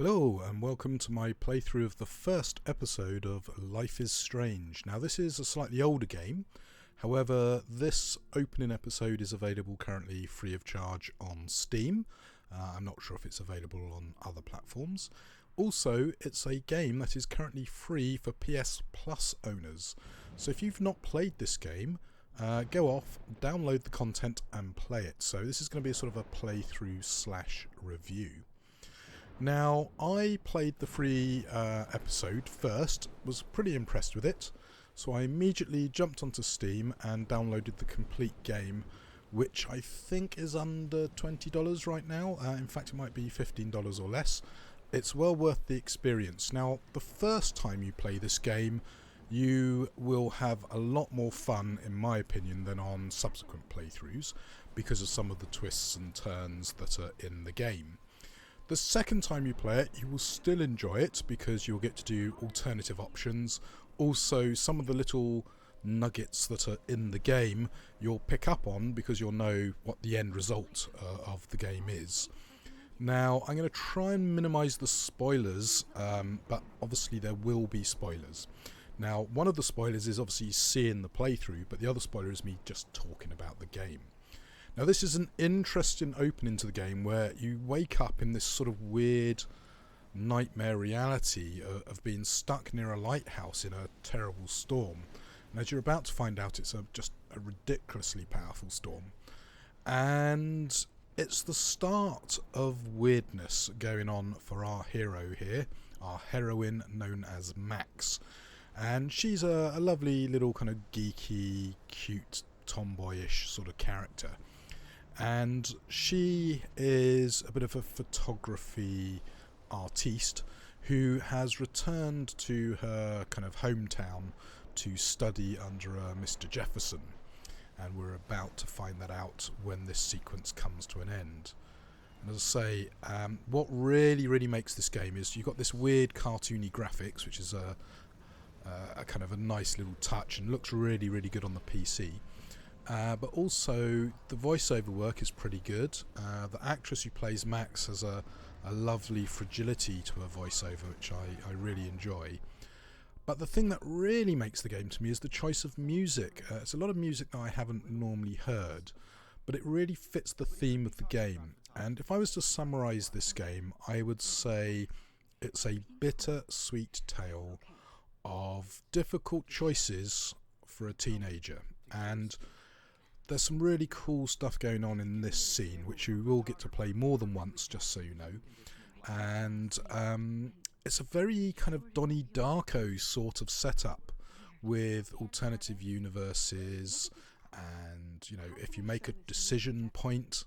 Hello and welcome to my playthrough of the first episode of Life is Strange. Now this is a slightly older game, however this opening episode is available currently free of charge on Steam. I'm not sure if it's available on other platforms. Also, it's a game that is currently free for PS Plus owners. So if you've not played this game, go off, download the content and play it. So this is going to be a sort of a playthrough slash review. Now, I played the free episode first, was pretty impressed with it, so I immediately jumped onto Steam and downloaded the complete game, which I think is under $20 right now. In fact, it might be $15 or less. It's well worth the experience. Now, the first time you play this game, you will have a lot more fun, in my opinion, than on subsequent playthroughs, because of some of the twists and turns that are in the game. The second time you play it, you will still enjoy it because you'll get to do alternative options. Also, some of the little nuggets that are in the game you'll pick up on because you'll know what the end result of the game is. Now, I'm going to try and minimise the spoilers, but obviously there will be spoilers. Now, one of the spoilers is obviously seeing the playthrough, but the other spoiler is me just talking about the game. Now this is an interesting opening to the game where you wake up in this sort of weird nightmare reality of being stuck near a lighthouse in a terrible storm. And as you're about to find out, it's just a ridiculously powerful storm. And it's the start of weirdness going on for our hero here, our heroine known as Max. And she's a lovely little kind of geeky, cute, tomboyish sort of character. And she is a bit of a photography artiste who has returned to her kind of hometown to study under Mr. Jefferson. And we're about to find that out when this sequence comes to an end. And as I say, what really makes this game is you've got this weird cartoony graphics, which is a kind of a nice little touch and looks really good on the PC. But also the voiceover work is pretty good. The actress who plays Max has a lovely fragility to her voiceover, which I really enjoy. But the thing that really makes the game to me is the choice of music. It's a lot of music that I haven't normally heard, but it really fits the theme of the game. And if I was to summarise this game, I would say it's a bitter-sweet tale of difficult choices for a teenager. And there's some really cool stuff going on in this scene, which you will get to play more than once, just so you know. And it's a very kind of Donnie Darko sort of setup with alternative universes. And, you know, if you make a decision point,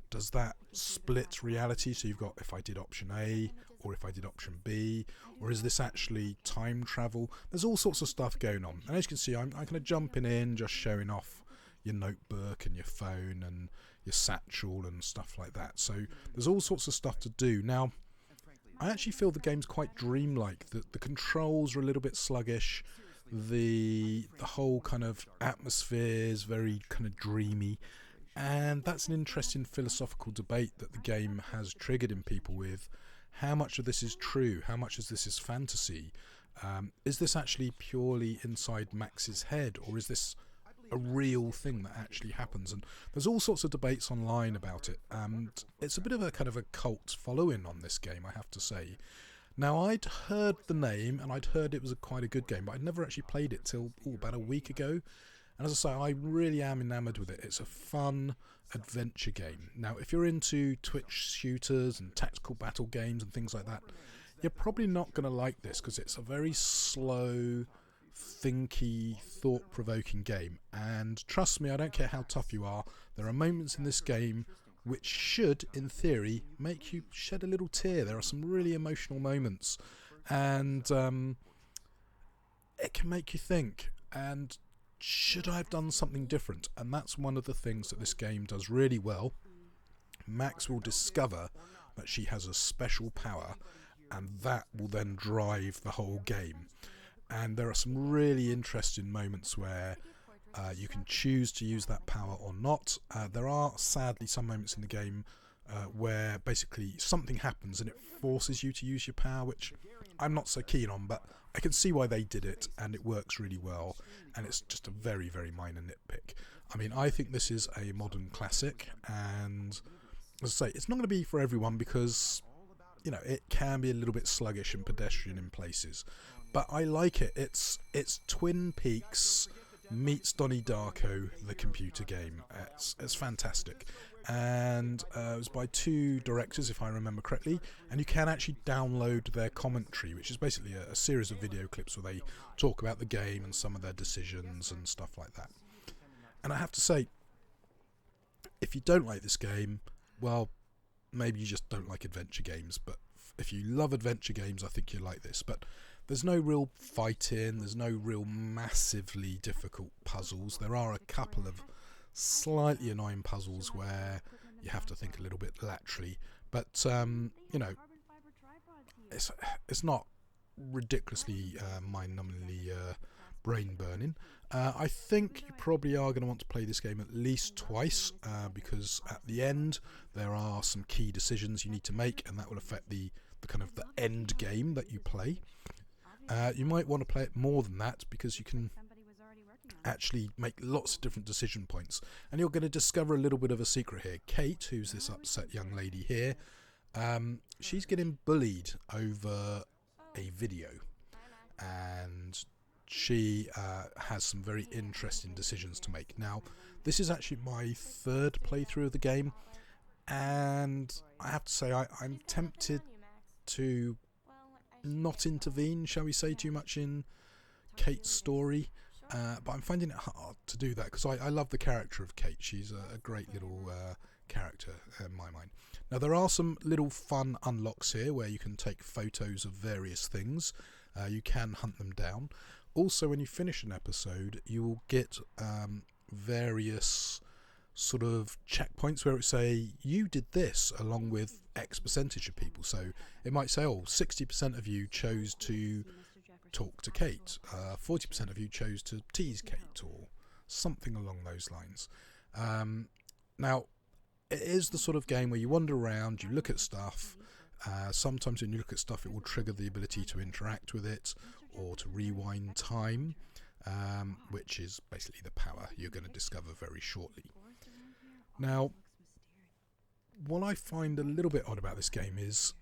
does that split reality? So you've got if I did option A or if I did option B, or is this actually time travel? There's all sorts of stuff going on. And as you can see, I'm kind of jumping in, just showing off your notebook and your phone and your satchel and stuff like that. So there's all sorts of stuff to do. Now, I actually feel the game's quite dreamlike. The controls are a little bit sluggish. The whole kind of atmosphere is very kind of dreamy. And that's an interesting philosophical debate that the game has triggered in people with how much of this is true, how much of this is fantasy. Is this actually purely inside Max's head, or is this a real thing that actually happens? And there's all sorts of debates online about it, and it's a bit of a kind of a cult following on this game, I have to say. Now, I'd heard the name and I'd heard it was quite a good game, but I'd never actually played it till about a week ago. And as I say, I really am enamoured with it. It's a fun adventure game. Now, if you're into Twitch shooters and tactical battle games and things like that, you're probably not going to like this because it's a very slow, thinky, thought-provoking game. And trust me, I don't care how tough you are, there are moments in this game which should, in theory, make you shed a little tear. There are some really emotional moments, and it can make you think, and should I have done something different? And that's one of the things that this game does really well. Max will discover that she has a special power, and that will then drive the whole game. And there are some really interesting moments where you can choose to use that power or not. There are sadly some moments in the game where basically something happens and it forces you to use your power, which I'm not so keen on, but I can see why they did it, and it works really well, and it's just a very, very minor nitpick. I mean, I think this is a modern classic, and as I say, it's not going to be for everyone because, you know, it can be a little bit sluggish and pedestrian in places, but I like it. It's Twin Peaks meets Donnie Darko, the computer game. It's fantastic, and it was by two directors, if I remember correctly, and you can actually download their commentary, which is basically a series of video clips where they talk about the game and some of their decisions and stuff like that. And I have to say, if you don't like this game, well, maybe you just don't like adventure games, but if you love adventure games, I think you'll like this. But there's no real fighting, there's no real massively difficult puzzles. There are a couple of slightly annoying puzzles where you have to think a little bit laterally, but you know, it's not ridiculously mind-numbingly brain-burning. I think you probably are going to want to play this game at least twice, because at the end there are some key decisions you need to make, and that will affect the kind of the end game that you play. You might want to play it more than that, because you can actually make lots of different decision points, and you're going to discover a little bit of a secret here. Kate, who's this upset young lady here, she's getting bullied over a video, and she has some very interesting decisions to make. Now, this is actually my third playthrough of the game, and I have to say I'm tempted to not intervene, shall we say, too much in Kate's story, but I'm finding it hard to do that because I love the character of Kate. She's a great little character in my mind. Now, there are some little fun unlocks here where you can take photos of various things. You can hunt them down. Also, when you finish an episode, you will get various sort of checkpoints where it say you did this along with X percentage of people. So it might say, oh, 60% of you chose to talk to Kate, 40% of you chose to tease Kate, or something along those lines. Now, it is the sort of game where you wander around, you look at stuff. Sometimes when you look at stuff, it will trigger the ability to interact with it or to rewind time, which is basically the power you're going to discover very shortly. Now, what I find a little bit odd about this game is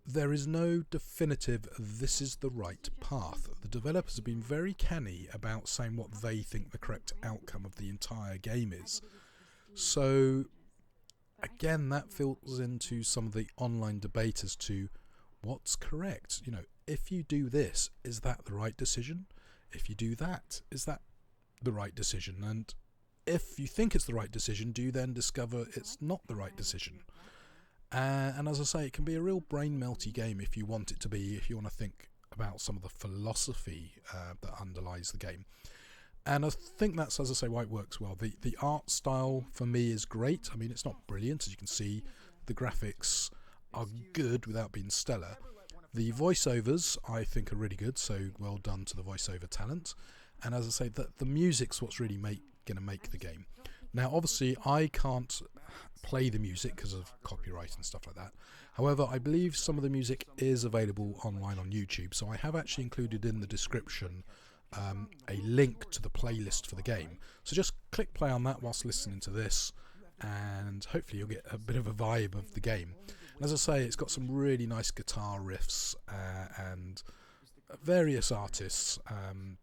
there is no definitive this is the right path. The developers have been very canny about saying what they think the correct outcome of the entire game is. So again, that filters into some of the online debate as to what's correct. You know, if you do this, is that the right decision? If you do that, is that the right decision? And if you think it's the right decision, do you then discover it's not the right decision? And as I say, it can be a real brain-melty game if you want it to be, if you want to think about some of the philosophy that underlies the game. And I think that's, as I say, why it works well. The art style, for me, is great. I mean, it's not brilliant, as you can see. The graphics are good without being stellar. The voiceovers, I think, are really good, so well done to the voiceover talent. And as I say, the music's what's really going to make the game. Now, obviously, I can't play the music because of copyright and stuff like that. However, I believe some of the music is available online on YouTube, so I have actually included in the description a link to the playlist for the game. So just click play on that whilst listening to this, and hopefully you'll get a bit of a vibe of the game. And as I say, it's got some really nice guitar riffs and various artists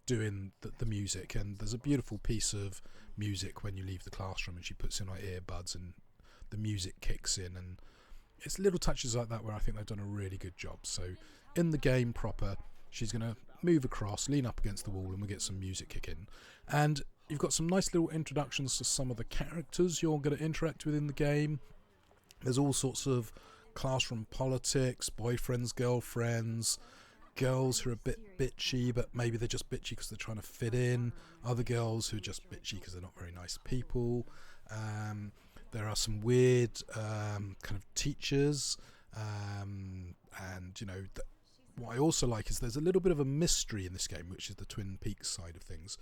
doing the music, and there's a beautiful piece of music when you leave the classroom and she puts in her earbuds and the music kicks in, and it's little touches like that where I think they've done a really good job. So in the game proper, she's going to move across, lean up against the wall, and we get some music kick in. And you've got some nice little introductions to some of the characters you're going to interact with in the game. There's all sorts of classroom politics, boyfriends, girlfriends, girls who are a bit bitchy, but maybe they're just bitchy because they're trying to fit in. Other girls who are just bitchy because they're not very nice people. There are some weird kind of teachers, and you know, what I also like is there's a little bit of a mystery in this game, which is the Twin Peaks side of things,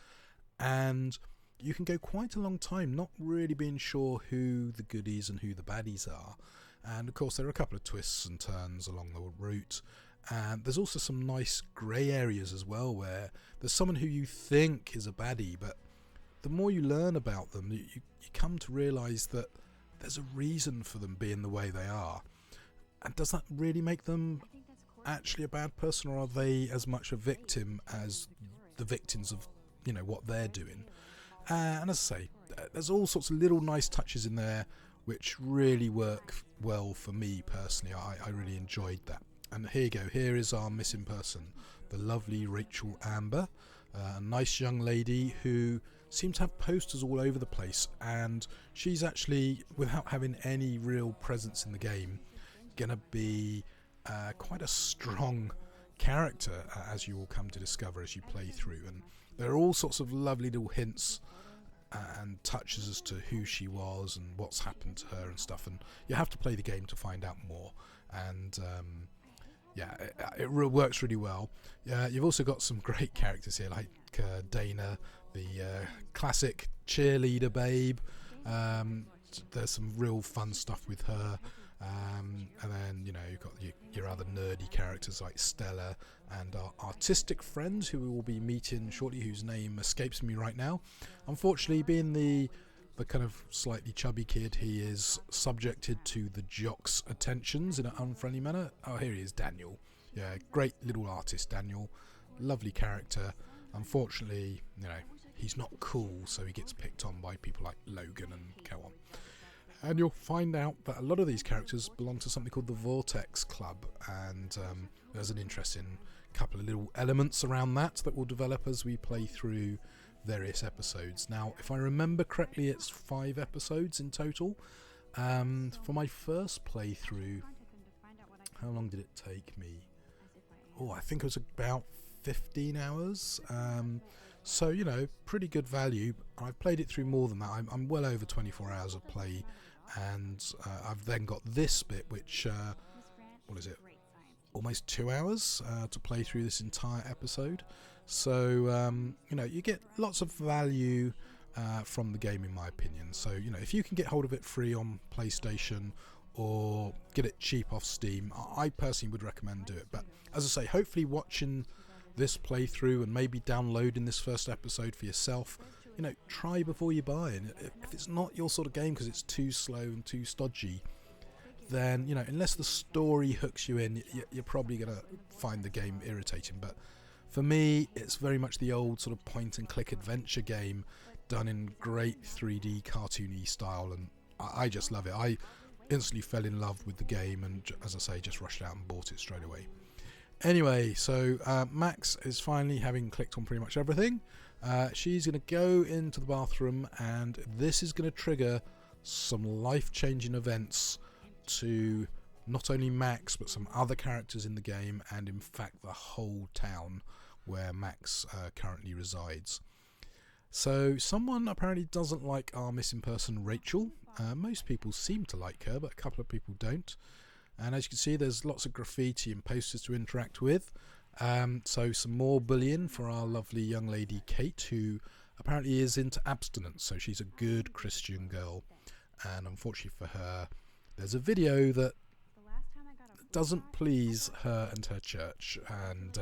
and you can go quite a long time not really being sure who the goodies and who the baddies are. And of course there are a couple of twists and turns along the route, and there's also some nice grey areas as well, where there's someone who you think is a baddie, but the more you learn about them, you come to realise that there's a reason for them being the way they are. And does that really make them actually a bad person, or are they as much a victim as the victims of, you know, what they're doing? And as I say, there's all sorts of little nice touches in there which really work well for me personally. I really enjoyed that. And here you go, here is our missing person, the lovely Rachel Amber, a nice young lady who seems to have posters all over the place, and she's actually, without having any real presence in the game, gonna be quite a strong character, as you will come to discover as you play through. And there are all sorts of lovely little hints and touches as to who she was and what's happened to her and stuff, and you have to play the game to find out more. And yeah, it works really well. You've also got some great characters here, like Dana, the classic cheerleader babe. There's some real fun stuff with her. And then, you know, you've got your other nerdy characters like Stella and our artistic friend, who we will be meeting shortly, whose name escapes me right now. Unfortunately, being the kind of slightly chubby kid, he is subjected to the jock's attentions in an unfriendly manner. Oh, here he is, Daniel. Yeah, great little artist, Daniel. Lovely character. Unfortunately, you know, he's not cool, so he gets picked on by people like Logan and so on. And you'll find out that a lot of these characters belong to something called the Vortex Club, and there's an interesting couple of little elements around that will develop as we play through various episodes. Now, if I remember correctly, it's 5 episodes in total. For my first playthrough, how long did it take me? Oh, I think it was about 15 hours. So, you know, pretty good value. I've played it through more than that. I'm well over 24 hours of play, and I've then got this bit, which, what is it? Almost 2 hours to play through this entire episode. So, you know, you get lots of value from the game, in my opinion. So, you know, if you can get hold of it free on PlayStation or get it cheap off Steam, I personally would recommend do it. But as I say, hopefully watching this playthrough and maybe downloading this first episode for yourself, you know, try before you buy. And if it's not your sort of game because it's too slow and too stodgy, then, you know, unless the story hooks you in, you're probably going to find the game irritating. But for me, it's very much the old sort of point and click adventure game done in great 3D cartoony style, and I just love it. I instantly fell in love with the game, and as I say, just rushed out and bought it straight away. Anyway, so Max is finally, having clicked on pretty much everything, she's going to go into the bathroom, and this is going to trigger some life-changing events to not only Max but some other characters in the game, and in fact the whole town where Max currently resides. So someone apparently doesn't like our missing person Rachel. Most people seem to like her, but a couple of people don't. And as you can see, there's lots of graffiti and posters to interact with. So some more bullying for our lovely young lady Kate, who apparently is into abstinence, so she's a good Christian girl. And unfortunately for her, there's a video that doesn't please her and her church, and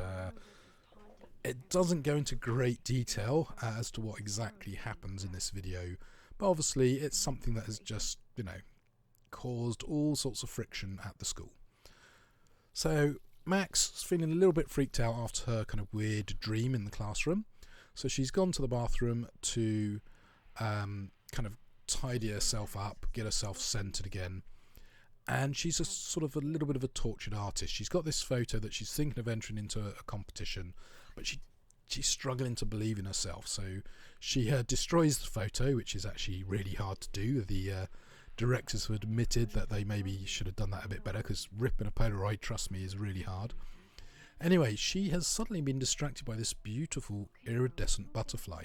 it doesn't go into great detail as to what exactly happens in this video, but obviously it's something that has just, you know, caused all sorts of friction at the school. So Max is feeling a little bit freaked out after her kind of weird dream in the classroom, so she's gone to the bathroom to kind of tidy herself up, get herself centered again. And she's a sort of a little bit of a tortured artist. She's got this photo that she's thinking of entering into a competition, but she's struggling to believe in herself. So she destroys the photo, which is actually really hard to do. The directors have admitted that they maybe should have done that a bit better, because ripping a Polaroid, trust me, is really hard. Anyway, she has suddenly been distracted by this beautiful iridescent butterfly.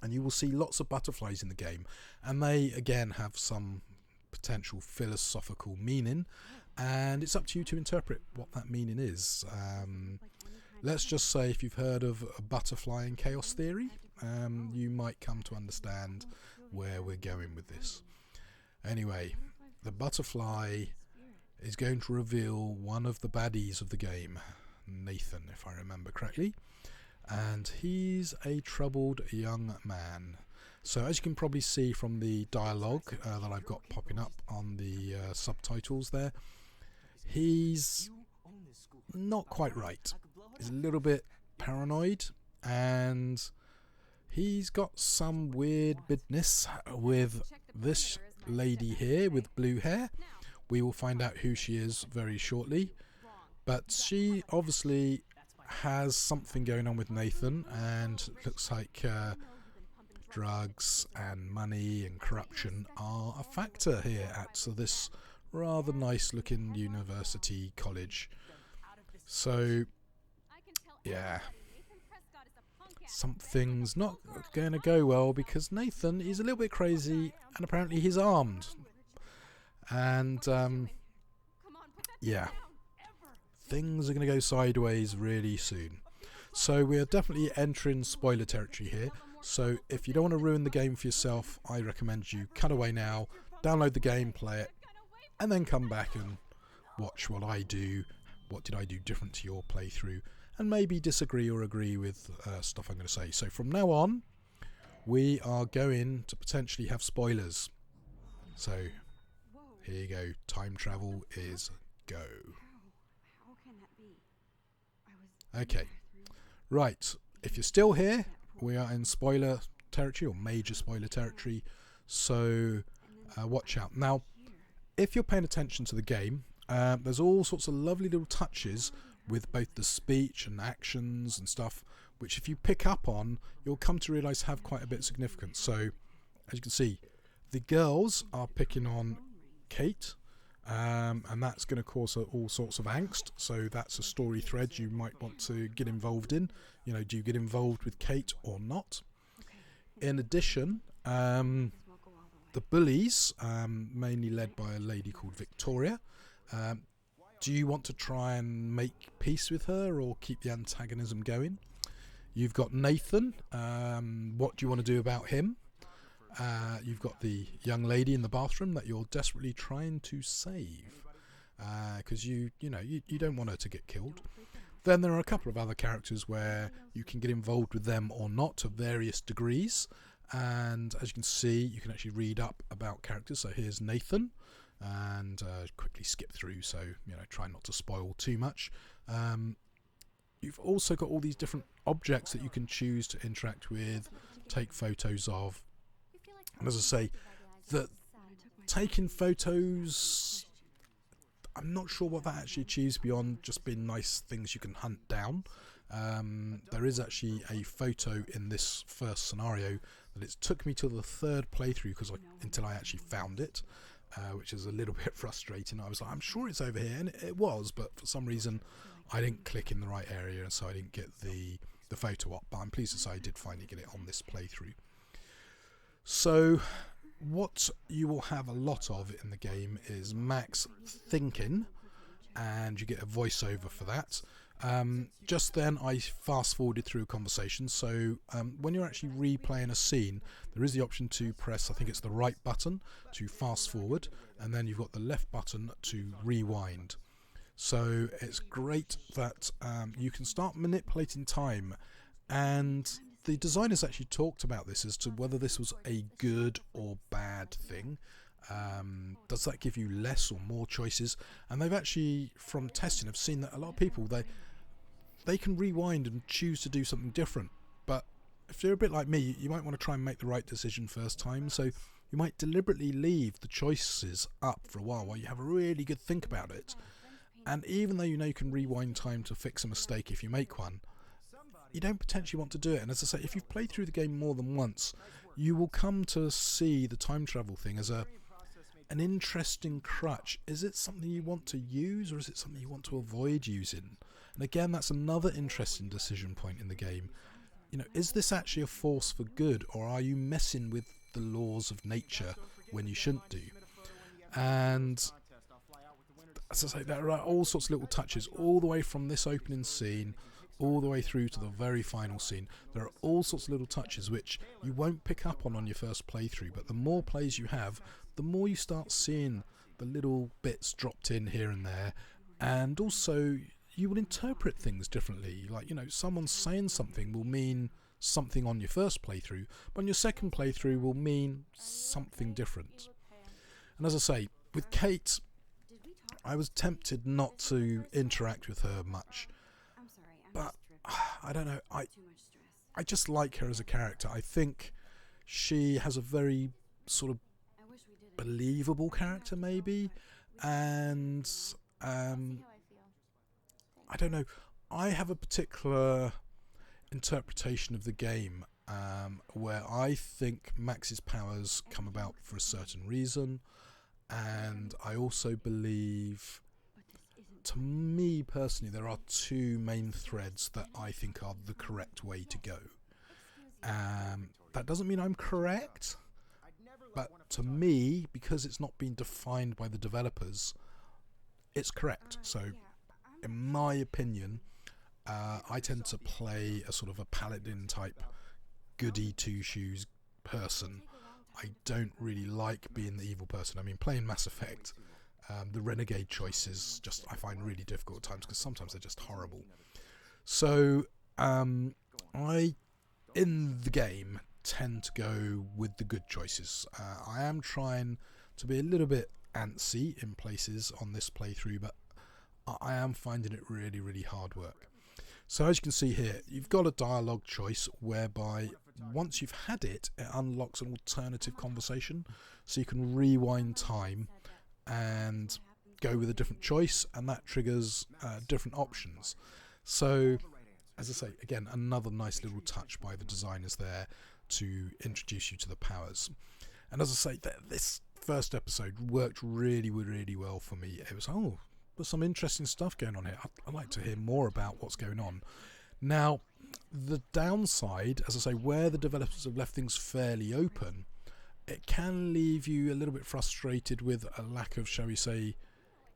And you will see lots of butterflies in the game, and they again have some potential philosophical meaning, and it's up to you to interpret what that meaning is. Let's just say, if you've heard of a butterfly and chaos theory, you might come to understand where we're going with this. Anyway, the butterfly is going to reveal one of the baddies of the game, Nathan, if I remember correctly, and he's a troubled young man. So as you can probably see from the dialogue that I've got popping up on the subtitles there, he's not quite right. He's a little bit paranoid, and he's got some weird business with this lady here with blue hair. We will find out who she is very shortly, but she obviously has something going on with Nathan, and looks like drugs and money and corruption are a factor here at this rather nice looking university college. So yeah, something's not going to go well, because Nathan is a little bit crazy and apparently he's armed. And yeah, things are going to go sideways really soon. So we are definitely entering spoiler territory here. So if you don't want to ruin the game for yourself, I recommend you cut away now, download the game, play it, and then come back and watch what I do. What did I do different to your playthrough? And maybe disagree or agree with stuff I'm going to say. So from now on, we are going to potentially have spoilers. So here you go. Time travel is go. Okay. Right. If you're still here, we are in spoiler territory, or major spoiler territory. So watch out. Now, if you're paying attention to the game, there's all sorts of lovely little touches with both the speech and actions and stuff, which if you pick up on, you'll come to realise have quite a bit of significance. So, as you can see, the girls are picking on Kate, and that's going to cause all sorts of angst. So that's a story thread you might want to get involved in. You know, do you get involved with Kate or not? In addition, the bullies, mainly led by a lady called Victoria, do you want to try and make peace with her or keep the antagonism going? You've got Nathan. What do you want to do about him? You've got the young lady in the bathroom that you're desperately trying to save, because you don't want her to get killed. Then there are a couple of other characters where you can get involved with them or not to various degrees. And as you can see, you can actually read up about characters. So here's Nathan. And quickly skip through, so try not to spoil too much. You've also got all these different objects that you can choose to interact with, take photos of. And as I say, that taking photos, I'm not sure what that actually achieves beyond just being nice things you can hunt down. There is actually a photo in this first scenario that it took me to the third playthrough until I actually found it. Which is a little bit frustrating. I was like, I'm sure it's over here, and it was, but for some reason I didn't click in the right area, and so I didn't get the photo up. But I'm pleased to say I did finally get it on this playthrough. So what you will have a lot of in the game is Max thinking, and you get a voiceover for that. Just then I fast forwarded through a conversation, so when you're actually replaying a scene, there is the option to press, I think it's the right button to fast forward, and then you've got the left button to rewind. So it's great that you can start manipulating time, and the designers actually talked about this as to whether this was a good or bad thing. Does that give you less or more choices? And they've actually, from testing, have seen that a lot of people, they can rewind and choose to do something different. But if you're a bit like me, you might want to try and make the right decision first time. So you might deliberately leave the choices up for a while you have a really good think about it. And even though you can rewind time to fix a mistake if you make one, you don't potentially want to do it. And as I say, if you've played through the game more than once, you will come to see the time travel thing as an interesting crutch. Is it something you want to use, or is it something you want to avoid using? And again, that's another interesting decision point in the game. Is this actually a force for good, or are you messing with the laws of nature when you shouldn't do? And as I say, there are all sorts of little touches all the way from this opening scene all the way through to the very final scene. There are all sorts of little touches which you won't pick up on your first playthrough, but the more plays you have, the more you start seeing the little bits dropped in here and there, and also you will interpret things differently. Like, someone saying something will mean something on your first playthrough, but on your second playthrough will mean something different. And as I say, with Kate, I was tempted not to interact with her much, but I don't know, I just like her as a character. I think she has a very sort of believable character, maybe, and I don't know, I have a particular interpretation of the game where I think Max's powers come about for a certain reason, and I also believe, to me personally, there are two main threads that I think are the correct way to go. That doesn't mean I'm correct, but to me, because it's not been defined by the developers, it's correct. So in my opinion, I tend to play a sort of a paladin type goody two-shoes person. I don't really like being the evil person. I mean, playing Mass Effect, the renegade choices I find really difficult at times, because sometimes they're just horrible. So I, in the game, tend to go with the good choices. I am trying to be a little bit antsy in places on this playthrough, but I am finding it really, really hard work. So as you can see here, you've got a dialogue choice whereby once you've had it, it unlocks an alternative conversation, so you can rewind time and go with a different choice, and that triggers different options. So as I say, again, another nice little touch by the designers there to introduce you to the powers. And as I say, this first episode worked really, really well for me. It was, there's some interesting stuff going on here. I'd like to hear more about what's going on. Now, the downside, as I say, where the developers have left things fairly open, it can leave you a little bit frustrated with a lack of, shall we say,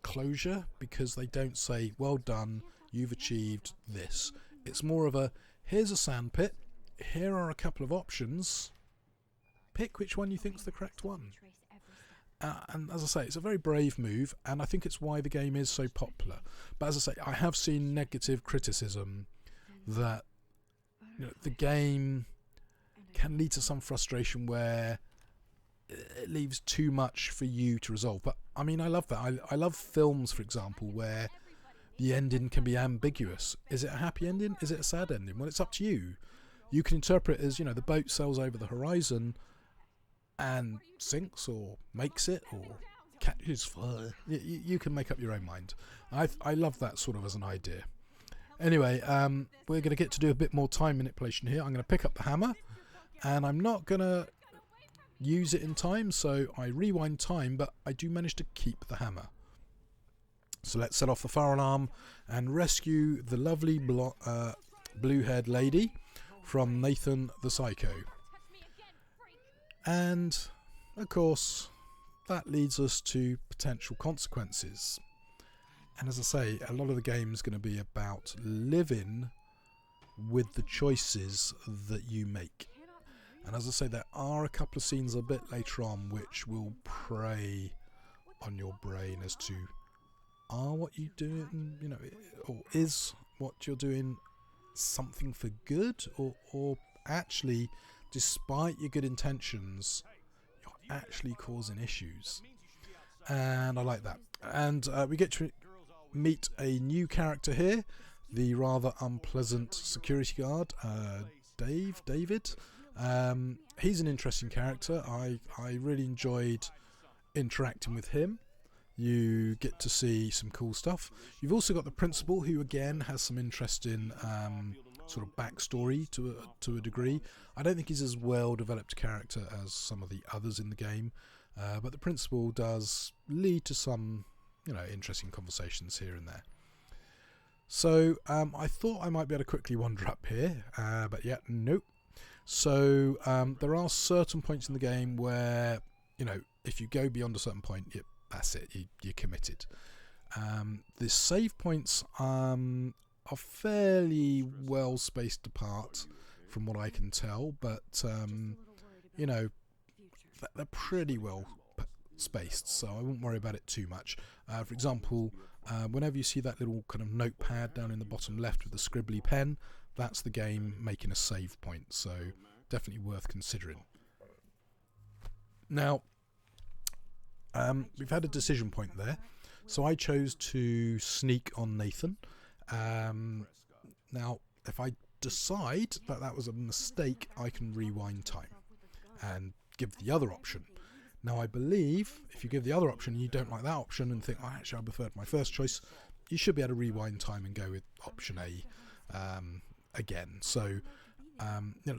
closure, because they don't say, well done, you've achieved this. It's more of a, here's a sandpit, here are a couple of options, pick which one you think's the correct one. And as I say, it's a very brave move, and I think it's why the game is so popular. But as I say, I have seen negative criticism that the game can lead to some frustration where it leaves too much for you to resolve. But I mean, I love that. I love films, for example, where the ending can be ambiguous. Is it a happy ending? Is it a sad ending? Well, it's up to you. You can interpret it as, the boat sails over the horizon and sinks, or makes it, or catches fire. You can make up your own mind. I love that sort of as an idea. Anyway, we're going to get to do a bit more time manipulation here. I'm going to pick up the hammer, and I'm not going to use it in time, so I rewind time, but I do manage to keep the hammer. So let's set off the fire alarm and rescue the lovely blue-haired lady from Nathan the Psycho. And, of course, that leads us to potential consequences. And as I say, a lot of the game is going to be about living with the choices that you make. And as I say, there are a couple of scenes a bit later on which will prey on your brain as to, are what you're doing, or is what you're doing something for good, or actually, despite your good intentions, you're actually causing issues. And I like that. And we get to meet a new character here, the rather unpleasant security guard, David. He's an interesting character. I really enjoyed interacting with him. You get to see some cool stuff. You've also got the principal, who again has some interesting sort of backstory to a degree. I don't think he's as well developed character as some of the others in the game, but the principal does lead to some interesting conversations here and there. So I thought I might be able to quickly wander up here, but yeah, nope. So there are certain points in the game where if you go beyond a certain point, that's it, you're committed. The save points are fairly well spaced apart from what I can tell, but you know, they're pretty well spaced, so I won't worry about it too much. For example, whenever you see that little kind of notepad down in the bottom left with the scribbly pen, that's the game making a save point, so definitely worth considering. Now, we've had a decision point there, so I chose to sneak on Nathan. Now, if I decide that that was a mistake, I can rewind time and give the other option. Now, I believe if you give the other option and you don't like that option and think, oh, actually I preferred my first choice, you should be able to rewind time and go with option A again. So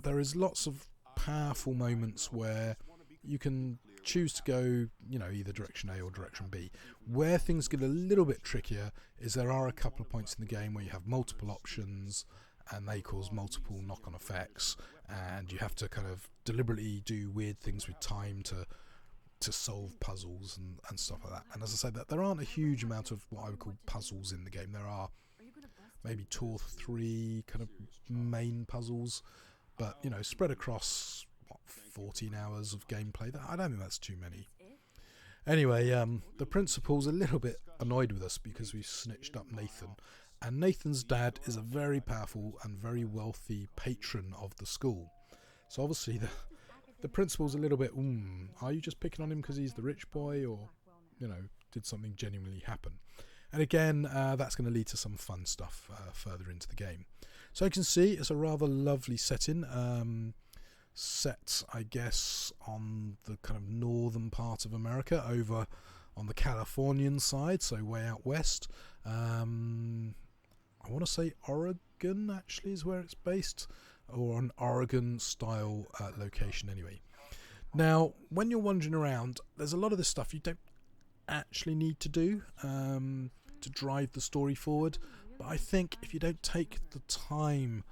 there is lots of powerful moments where you can choose to go either direction A or direction B. Where things get a little bit trickier is there are a couple of points in the game where you have multiple options and they cause multiple knock-on effects, and you have to kind of deliberately do weird things with time to solve puzzles and stuff like that. And as I say, that there aren't a huge amount of what I would call puzzles in the game. There are maybe 2 or 3 kind of main puzzles, but spread across 14 hours of gameplay. I don't think that's too many. Anyway, the principal's a little bit annoyed with us because we snitched up Nathan, and Nathan's dad is a very powerful and very wealthy patron of the school. So obviously the principal's a little bit, are you just picking on him because he's the rich boy, or did something genuinely happen? And again, that's going to lead to some fun stuff further into the game. So you can see it's a rather lovely setting, set I guess on the kind of northern part of America, over on the Californian side, so way out west. I want to say Oregon actually is where it's based, or an Oregon style location anyway. Now, when you're wandering around, there's a lot of this stuff you don't actually need to do to drive the story forward, but I think if you don't take the time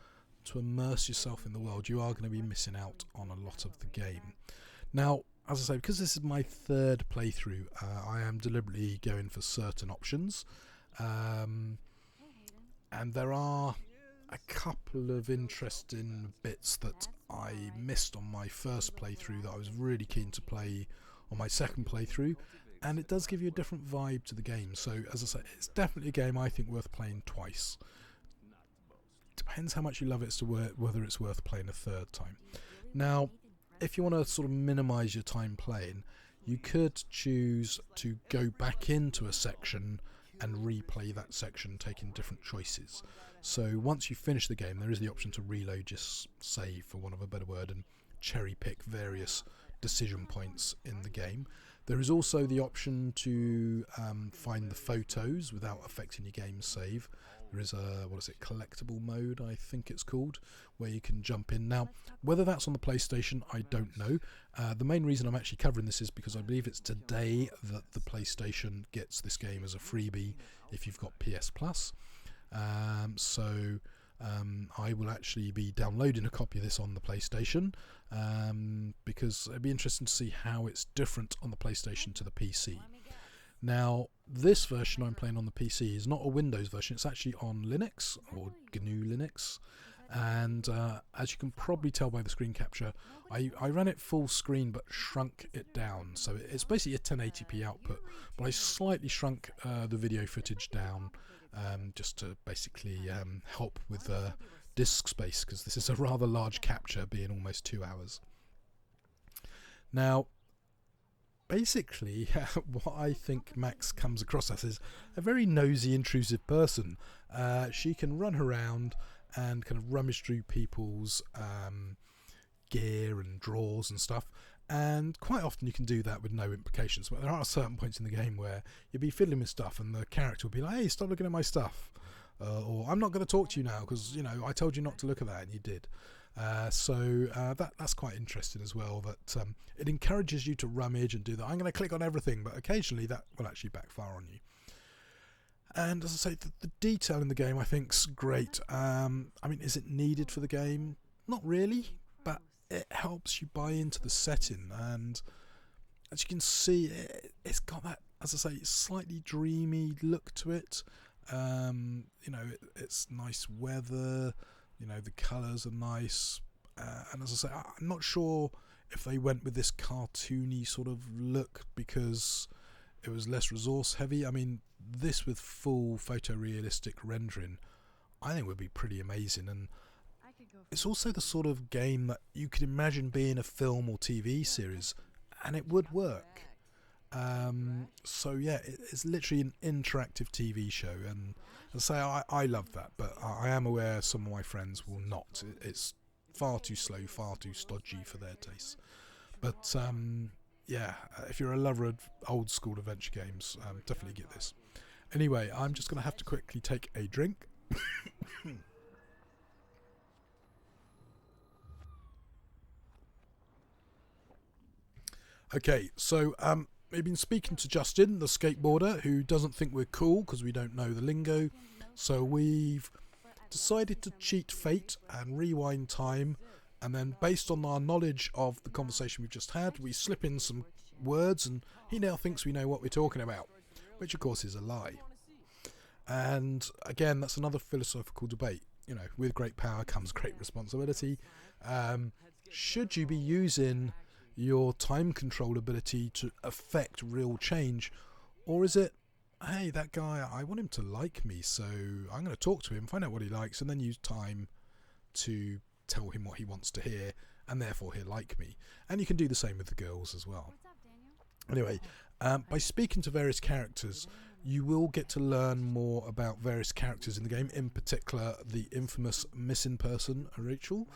to immerse yourself in the world, you are going to be missing out on a lot of the game. Now, as I say, because this is my 3rd playthrough, I am deliberately going for certain options, and there are a couple of interesting bits that I missed on my first playthrough that I was really keen to play on my 2nd playthrough, and it does give you a different vibe to the game. So as I say, it's definitely a game I think worth playing twice. Depends how much you love it as to whether it's worth playing a 3rd time. Now, if you want to sort of minimise your time playing, you could choose to go back into a section and replay that section, taking different choices. So once you finish the game, there is the option to reload your save, for want of a better word, and cherry pick various decision points in the game. There is also the option to find the photos without affecting your game save. There is a, collectible mode, I think it's called, where you can jump in. Now, whether that's on the PlayStation, I don't know. The main reason I'm actually covering this is because I believe it's today that the PlayStation gets this game as a freebie if you've got PS Plus. So I will actually be downloading a copy of this on the PlayStation, because it'd be interesting to see how it's different on the PlayStation to the PC. Now, this version I'm playing on the PC is not a Windows version, it's actually on Linux, or GNU Linux, and as you can probably tell by the screen capture, I ran it full screen but shrunk it down, so it's basically a 1080p output, but I slightly shrunk the video footage down just to basically help with disk space, because this is a rather large capture, being almost 2 hours. Now, basically, what I think Max comes across as is a very nosy, intrusive person. She can run around and kind of rummage through people's gear and drawers and stuff, and quite often you can do that with no implications, but there are certain points in the game where you'll be fiddling with stuff and the character will be like, hey, stop looking at my stuff, or I'm not going to talk to you now because I told you not to look at that and you did. So that's quite interesting as well, that it encourages you to rummage and do that. I'm going to click on everything, but occasionally that will actually backfire on you. And as I say, the detail in the game I think's great. I mean, is it needed for the game? Not really, but it helps you buy into the setting, and as you can see, it's got that, as I say, slightly dreamy look to it. You know, it's nice weather. You know, the colours are nice. And as I say, I'm not sure if they went with this cartoony sort of look because it was less resource heavy. I mean, this with full photorealistic rendering, I think would be pretty amazing. And it's also the sort of game that you could imagine being a film or TV series, and it would work. So yeah, it's literally an interactive TV show, and say I love that, but I am aware some of my friends will not. It's far too slow, far too stodgy for their tastes. But yeah, if you're a lover of old school adventure games, definitely get this. Anyway, I'm just going to have to quickly take a drink. Okay, so we've been speaking to Justin, the skateboarder, who doesn't think we're cool because we don't know the lingo. So we've decided to cheat fate and rewind time, and then based on our knowledge of the conversation we've just had, we slip in some words, and he now thinks we know what we're talking about, which of course is a lie. And again, that's another philosophical debate. You know, with great power comes great responsibility. Should you be using your time control ability to affect real change, or is it, hey, that guy, I want him to like me, so I'm going to talk to him, find out what he likes, and then use time to tell him what he wants to hear, and therefore he'll like me. And you can do the same with the girls as well. Anyway, by speaking to various characters, you will get to learn more about various characters in the game, in particular the infamous missing person, Rachel.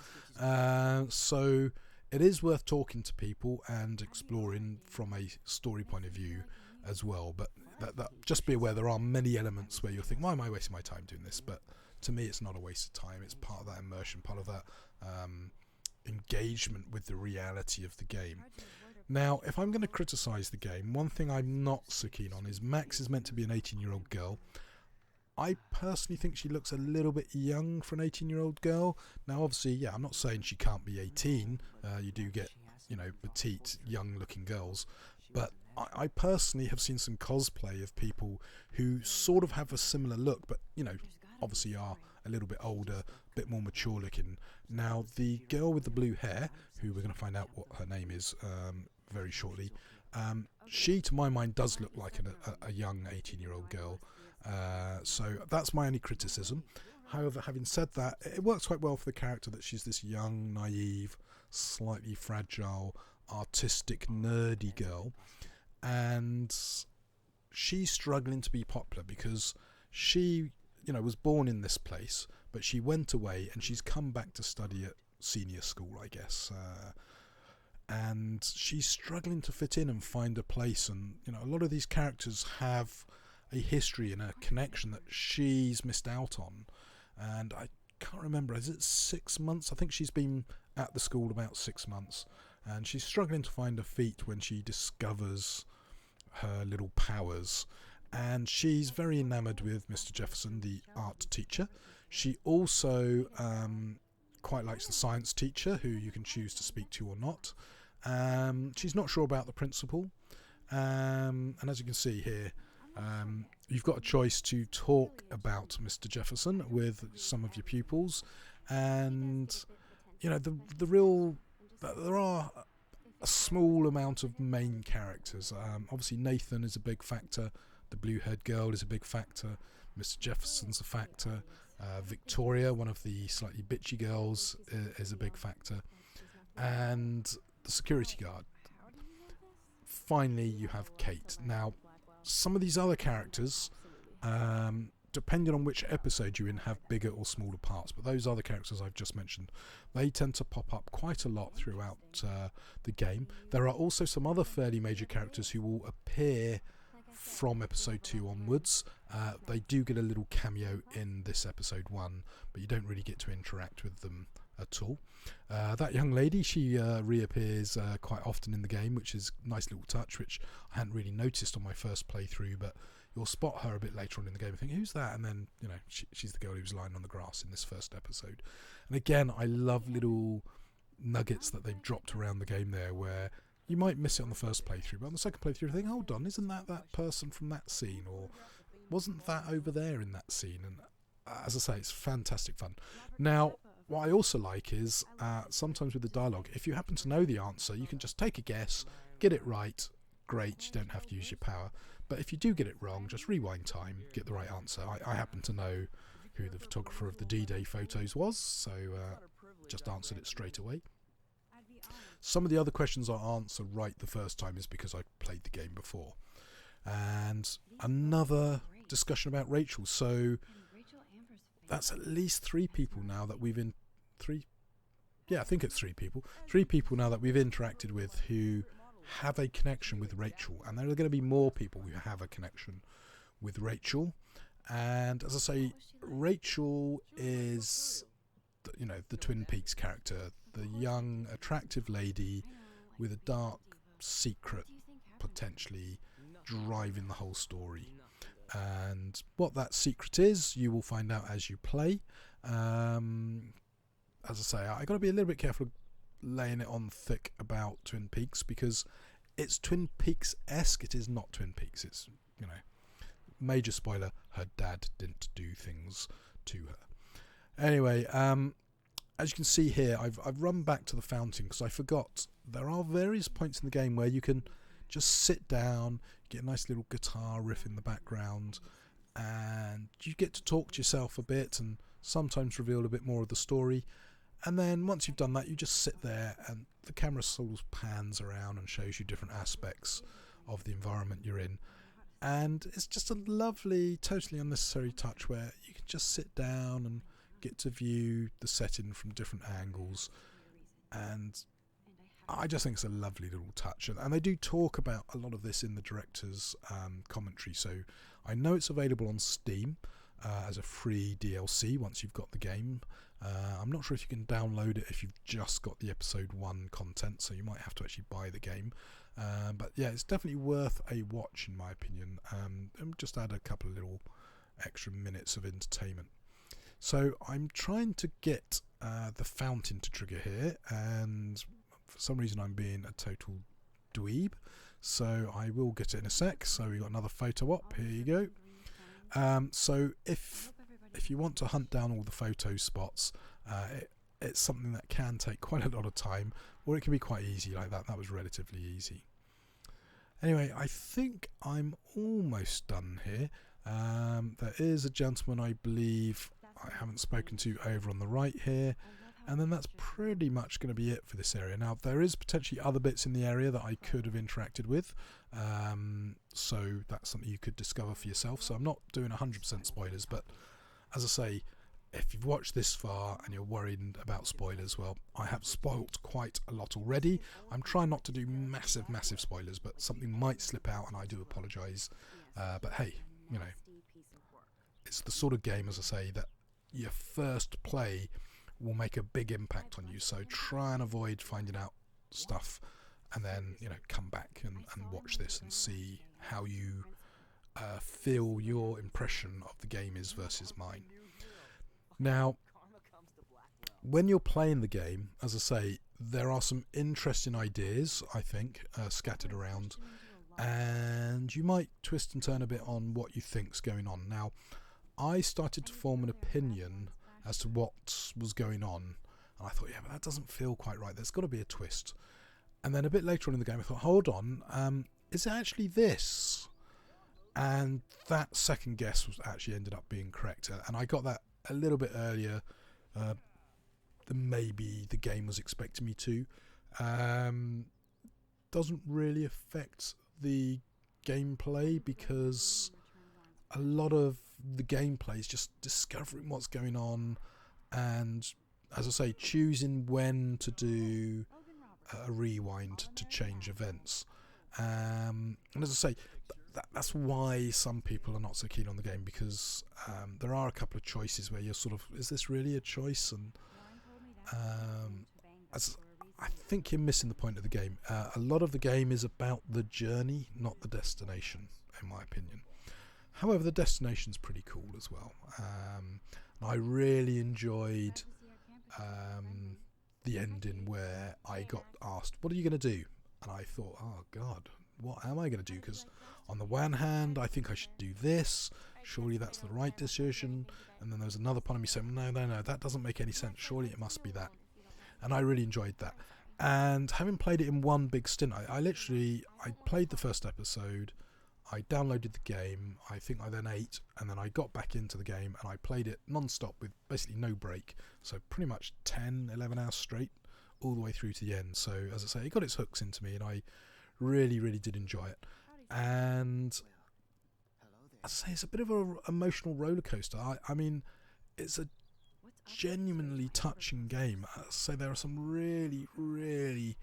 So it is worth talking to people and exploring from a story point of view as well. But just be aware there are many elements where you'll think, why am I wasting my time doing this? But to me, it's not a waste of time. It's part of that immersion, part of that engagement with the reality of the game. Now, if I'm going to criticise the game, one thing I'm not so keen on is Max is meant to be an 18-year-old girl. I personally think she looks a little bit young for an 18-year-old girl. Now, obviously, yeah, I'm not saying she can't be 18. You do get, you know, petite, young-looking girls. But I personally have seen some cosplay of people who sort of have a similar look, but, you know, obviously are a little bit older, a bit more mature looking. Now, the girl with the blue hair, who we're going to find out what her name is very shortly, she, to my mind, does look like a young 18-year-old girl. So that's my only criticism. However, having said that, it works quite well for the character that she's this young, naive, slightly fragile, artistic, nerdy girl. And she's struggling to be popular because she, you know, was born in this place, but she went away and she's come back to study at senior school, I guess. And she's struggling to fit in and find a place. And, you know, a lot of these characters have a history and a connection that she's missed out on. And I can't remember, is it 6 months? I think she's been at the school about 6 months. And she's struggling to find her feet when she discovers her little powers. And she's very enamoured with Mr. Jefferson, the art teacher. She also quite likes the science teacher, who you can choose to speak to or not. She's not sure about the principal. And as you can see here, you've got a choice to talk about Mr. Jefferson with some of your pupils. And, you know, there are a small amount of main characters. Obviously Nathan is a big factor, the blue-haired girl is a big factor, Mr. Jefferson's a factor, Victoria, one of the slightly bitchy girls, is a big factor, and the security guard. Finally, you have Kate. Now, some of these other characters, depending on which episode you're in, have bigger or smaller parts, but those other characters I've just mentioned, they tend to pop up quite a lot throughout the game. There are also some other fairly major characters who will appear from episode 2 onwards. They do get a little cameo in this episode 1, but you don't really get to interact with them at all. That young lady, she reappears quite often in the game, which is a nice little touch, which I hadn't really noticed on my first playthrough, but you'll spot her a bit later on in the game and think, who's that? And then, you know, she's the girl who was lying on the grass in this first episode. And again, I love little nuggets that they've dropped around the game there, where you might miss it on the first playthrough, but on the second playthrough you think, hold on, isn't that person from that scene? Or wasn't that over there in that scene? And as I say, it's fantastic fun. Now, what I also like is sometimes with the dialogue, if you happen to know the answer, you can just take a guess, get it right, great, you don't have to use your power. But if you do get it wrong, just rewind time, get the right answer. I happen to know who the photographer of the D-Day photos was, so just answered it straight away. Some of the other questions I answer right the first time is because I played the game before. And another discussion about Rachel. So that's at least 3 people now that we've I think it's 3 people. 3 people now that we've interacted with who have a connection with Rachel, and there are going to be more people who have a connection with Rachel. And as I say, Rachel is, the Twin Peaks character, the young, attractive lady with a dark secret, potentially driving the whole story. And what that secret is, you will find out as you play. As I say, I got to be a little bit careful of laying it on thick about Twin Peaks, because it's Twin Peaks-esque. It is not Twin Peaks. It's, major spoiler, her dad didn't do things to her. Anyway, as you can see here, I've run back to the fountain because I forgot there are various points in the game where you can just sit down, get a nice little guitar riff in the background, and you get to talk to yourself a bit and sometimes reveal a bit more of the story. And then once you've done that, you just sit there and the camera sort of pans around and shows you different aspects of the environment you're in. And it's just a lovely, totally unnecessary touch where you can just sit down and get to view the setting from different angles. And I just think it's a lovely little touch. And they do talk about a lot of this in the director's commentary. So I know it's available on Steam as a free DLC once you've got the game. I'm not sure if you can download it if you've just got the episode 1 content, so you might have to actually buy the game. But yeah, it's definitely worth a watch in my opinion. And just add a couple of little extra minutes of entertainment. So I'm trying to get the fountain to trigger here, and for some reason I'm being a total dweeb, so I will get it in a sec. So we got another photo op, here you go. So if you want to hunt down all the photo spots, it's something that can take quite a lot of time, or it can be quite easy like that. That was relatively easy. Anyway, I think I'm almost done here. There is a gentleman I believe I haven't spoken to over on the right here, and then that's pretty much going to be it for this area. Now there is potentially other bits in the area that I could have interacted with, so that's something you could discover for yourself. So I'm not doing 100% spoilers, but as I say, if you've watched this far and you're worried about spoilers, well, I have spoilt quite a lot already. I'm trying not to do massive spoilers, but something might slip out and I do apologise. But hey, it's the sort of game, as I say, that your first play will make a big impact on you. So try and avoid finding out stuff and then, come back and watch this and see how you feel your impression of the game is versus mine. Now, when you're playing the game, as I say, there are some interesting ideas, I think, scattered around, and you might twist and turn a bit on what you think's going on. Now, I started to form an opinion as to what was going on, and I thought, yeah, but that doesn't feel quite right. There's got to be a twist. And then a bit later on in the game, I thought, hold on, is it actually this? And that second guess was actually ended up being correct, and I got that a little bit earlier than maybe the game was expecting me to. Doesn't really affect the gameplay, because a lot of the gameplay is just discovering what's going on and, as I say, choosing when to do a rewind to change events. And as I say, that's why some people are not so keen on the game, because there are a couple of choices where you're sort of, is this really a choice? And I think you're missing the point of the game. A lot of the game is about the journey, not the destination, in my opinion. However, the destination's pretty cool as well. I really enjoyed the ending where I got asked, what are you going to do? And I thought, oh God, what am I going to do? Because on the one hand, I think I should do this. surely that's the right decision. And then there's another part of me saying, no, that doesn't make any sense. Surely it must be that. And I really enjoyed that. And having played it in one big stint, I played the first episode, I downloaded the game, I think I then ate, and then I got back into the game and I played it non-stop with basically no break. So pretty much 10, 11 hours straight, all the way through to the end. So as I say, it got its hooks into me and I really, really did enjoy it. And as I say, it's a bit of an emotional roller coaster. I mean, it's a genuinely touching game. So there are some really, really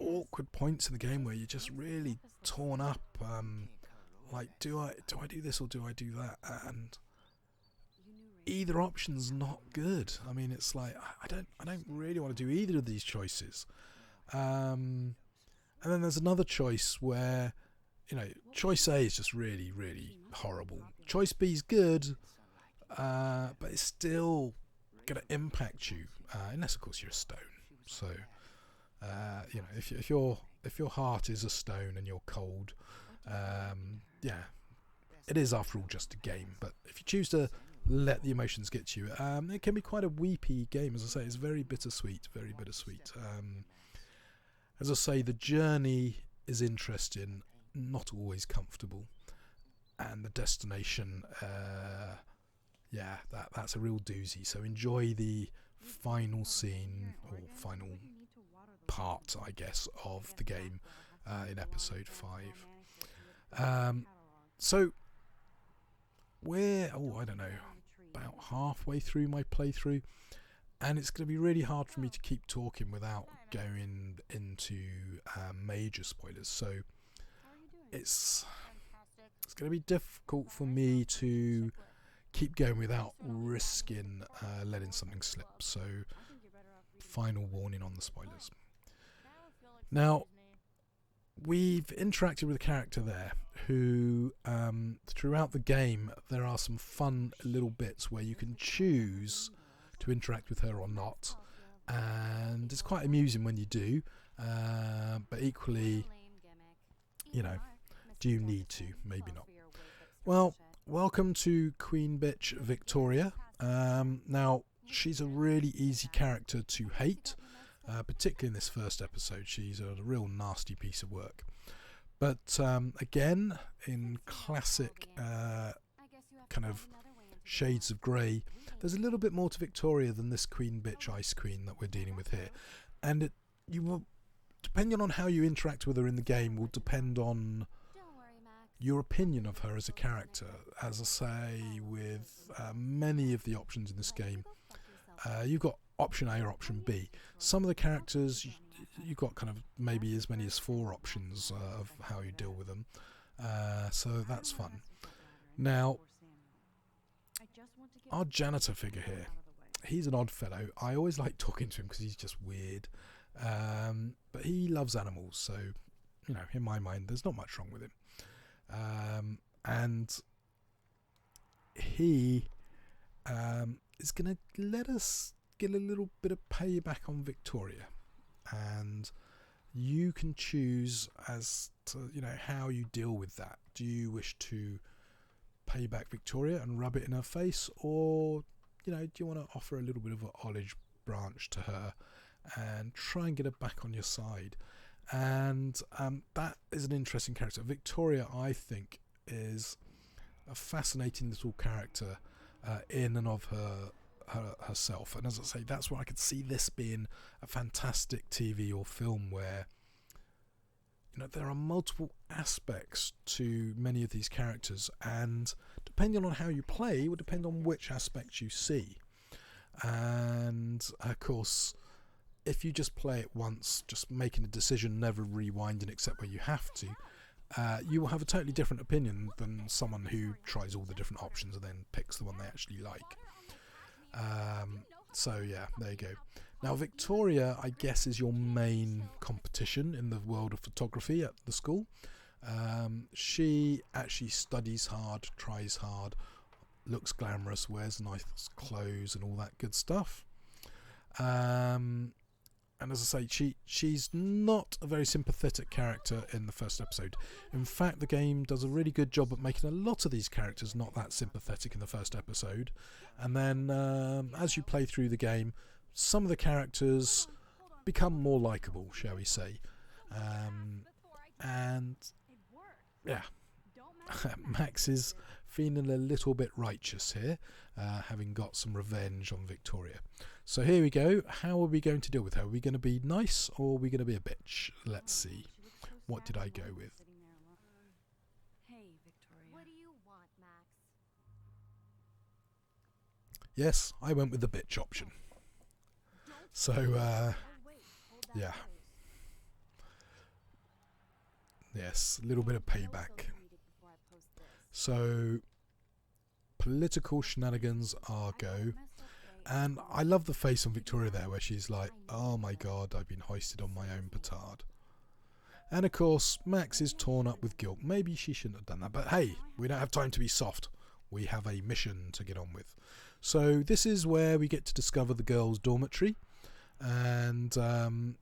awkward points in the game where you're just really torn up. Like, do I do this or do I do that? And either option's not good. I mean, it's like I don't really want to do either of these choices. And then there's another choice where, choice A is just really, really horrible. Choice B is good, but it's still going to impact you, unless of course you're a stone. So, if your heart is a stone and you're cold, it is after all just a game. But if you choose to let the emotions get to you, it can be quite a weepy game. As I say, it's very bittersweet, very bittersweet. As I say, the journey is interesting, not always comfortable, and the destination, that's a real doozy. So enjoy the final scene or final part, I guess, of the game in episode 5. So we're about halfway through my playthrough, and it's going to be really hard for me to keep talking without going into major spoilers. So it's going to be difficult for me to keep going without risking letting something slip. So final warning on the spoilers. Now, we've interacted with a character there who, throughout the game, there are some fun little bits where you can choose to interact with her or not, and it's quite amusing when you do, but equally, do you need to? Maybe not. Well, welcome to Queen Bitch Victoria. Now, she's a really easy character to hate, particularly in this first episode. She's a real nasty piece of work. But again, in classic kind of shades of grey, there's a little bit more to Victoria than this Queen Bitch Ice Queen that we're dealing with here. And you will, depending on how you interact with her in the game, will depend on your opinion of her as a character. As I say, with many of the options in this game, you've got option A or option B. Some of the characters, you've got kind of maybe as many as 4 options of how you deal with them. So that's fun. Now, our janitor figure here, he's an odd fellow. I always like talking to him because he's just weird. But he loves animals, so, in my mind, there's not much wrong with him. And he is going to let us get a little bit of payback on Victoria. And you can choose as to, how you deal with that. Do you wish to pay back Victoria and rub it in her face, or do you want to offer a little bit of an olive branch to her and try and get her back on your side? And that is an interesting character. Victoria, I think, is a fascinating little character in and of herself. And as I say, that's where I could see this being a fantastic TV or film where there are multiple aspects to many of these characters, and depending on how you play, it will depend on which aspects you see. And of course, if you just play it once, just making a decision, never rewinding except where you have to, you will have a totally different opinion than someone who tries all the different options and then picks the one they actually like. So yeah, there you go. Now, Victoria, I guess, is your main competition in the world of photography at the school. She actually studies hard, tries hard, looks glamorous, wears nice clothes and all that good stuff. And as I say, she's not a very sympathetic character in the first episode. In fact, the game does a really good job at making a lot of these characters not that sympathetic in the first episode. And then as you play through the game, some of the characters become more likeable, shall we say. And yeah, Max is feeling a little bit righteous here, having got some revenge on Victoria. So here we go. How are we going to deal with her? Are we going to be nice or are we going to be a bitch? Let's see. What did I go with? Hey, Victoria. What do you want, Max? Yes, I went with the bitch option. So, yeah. Yes, a little bit of payback. So, political shenanigans are go. And I love the face on Victoria there where she's like, oh my god, I've been hoisted on my own petard. And of course, Max is torn up with guilt. Maybe she shouldn't have done that. But hey, we don't have time to be soft. We have a mission to get on with. So this is where we get to discover the girls' dormitory. And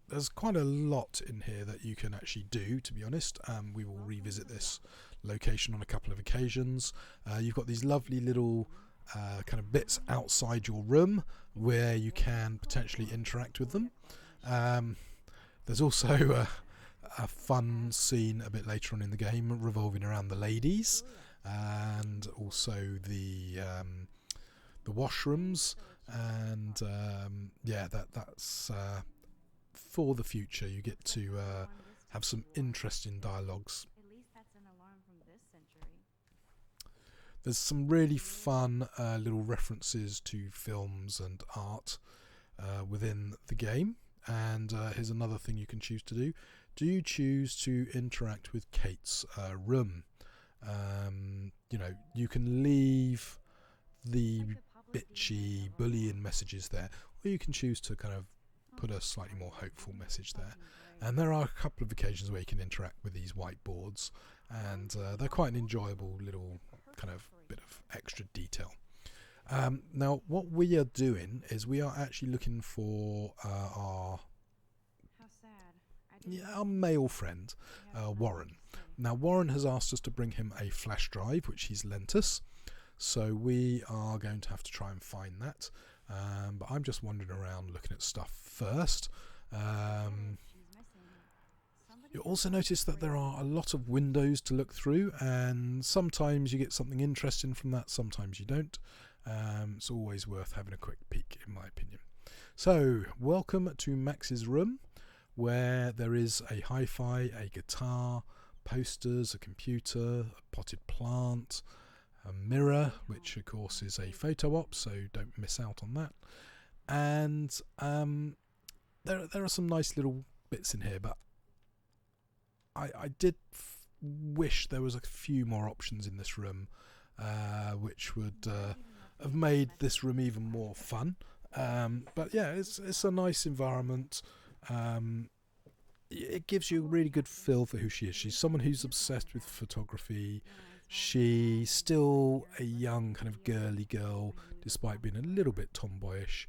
there's quite a lot in here that you can actually do, to be honest. We will revisit this location on a couple of occasions. You've got these lovely little kind of bits outside your room where you can potentially interact with them. There's also a fun scene a bit later on in the game revolving around the ladies and also the washrooms, and yeah, that's for the future. You get to have some interesting dialogues. There's some really fun little references to films and art within the game. And here's another thing you can choose to do. Do you choose to interact with Kate's room? You know, you can leave the bitchy, bullying messages there, or you can choose to kind of put a slightly more hopeful message there. And there are a couple of occasions where you can interact with these whiteboards, and they're quite an enjoyable little kind of bit of extra detail. Now what we are doing is we are actually looking for our male friend, Warren. Now Warren has asked us to bring him a flash drive, which he's lent us, so we are going to have to try and find that. But I'm just wandering around looking at stuff first. You'll also notice that there are a lot of windows to look through, and sometimes you get something interesting from that, sometimes you don't. It's always worth having a quick peek, in my opinion. So, welcome to Max's room, where there is a hi-fi, a guitar, posters, a computer, a potted plant, a mirror, which of course is a photo op, so don't miss out on that. And there are some nice little bits in here, but I did wish there was a few more options in this room, which would have made this room even more fun. But yeah, it's a nice environment. It gives you a really good feel for who she is. She's someone who's obsessed with photography. She's still a young kind of girly girl, despite being a little bit tomboyish.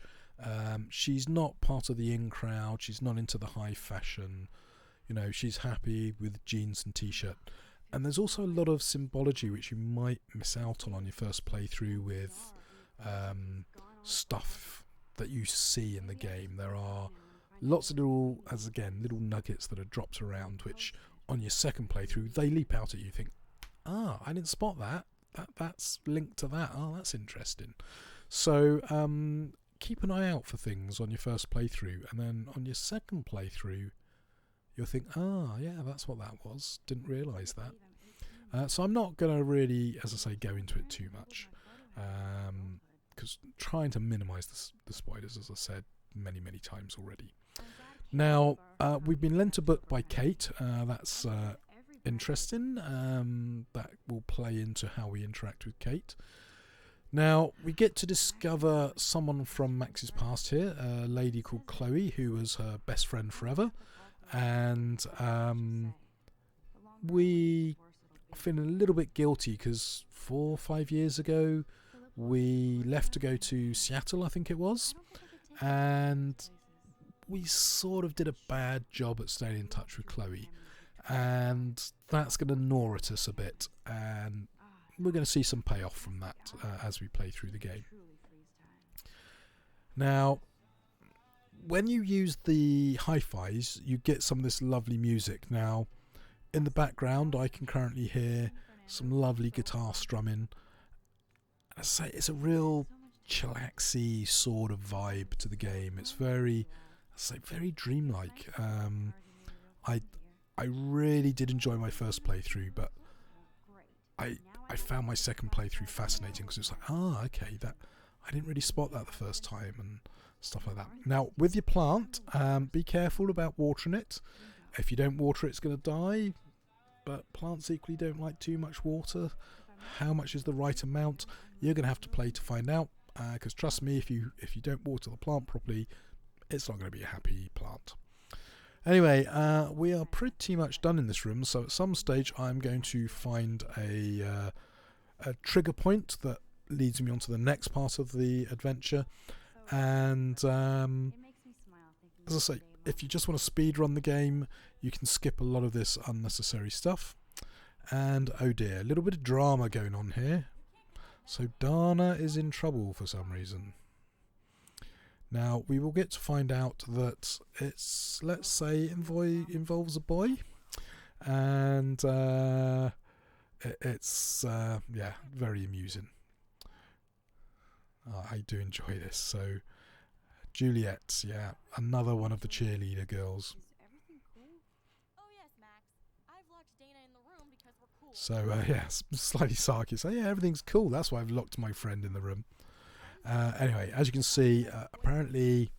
She's not part of the in crowd. She's not into the high fashion. You know, she's happy with jeans and t-shirt. And there's also a lot of symbology which you might miss out on your first playthrough with stuff that you see in the game. There are lots of little nuggets that are dropped around, which on your second playthrough they leap out at you. You think, I didn't spot that. That's linked to that. Oh, that's interesting. So keep an eye out for things on your first playthrough, and then on your second playthrough you'll think, yeah, that's what that was. Didn't realise that. So I'm not going to really, as I say, go into it too much, because trying to minimise the spoilers, as I said many times already. Now, we've been lent a book by Kate. That's interesting. That will play into how we interact with Kate. Now, we get to discover someone from Max's past here, a lady called Chloe, who was her best friend forever. And we are feeling a little bit guilty because 4 or 5 years ago we left to go to Seattle, I think it was, and we sort of did a bad job at staying in touch with Chloe, and that's going to gnaw at us a bit, and we're going to see some payoff from that as we play through the game. Now, when you use the hi-fis, you get some of this lovely music. Now, in the background, I can currently hear some lovely guitar strumming. I say it's a real chillaxy sort of vibe to the game. It's very dreamlike. I really did enjoy my first playthrough, but I found my second playthrough fascinating because it's like, okay, that I didn't really spot that the first time and stuff like that. Now, with your plant, be careful about watering it. If you don't water it, it's going to die, but plants equally don't like too much water. How much is the right amount? You're going to have to play to find out, because trust me, if you don't water the plant properly, it's not going to be a happy plant. Anyway, we are pretty much done in this room, so at some stage I'm going to find a trigger point that leads me on to the next part of the adventure. And as I say, if you just want to speed run the game, you can skip a lot of this unnecessary stuff. And oh dear, a little bit of drama going on here. So Dana is in trouble for some reason. Now, we will get to find out that it's, let's say, involves a boy. And it's very amusing. I do enjoy this. So, Juliet, another one of the cheerleader girls. So, slightly sarcastic. So, everything's cool. That's why I've locked my friend in the room. Anyway, as you can see, apparently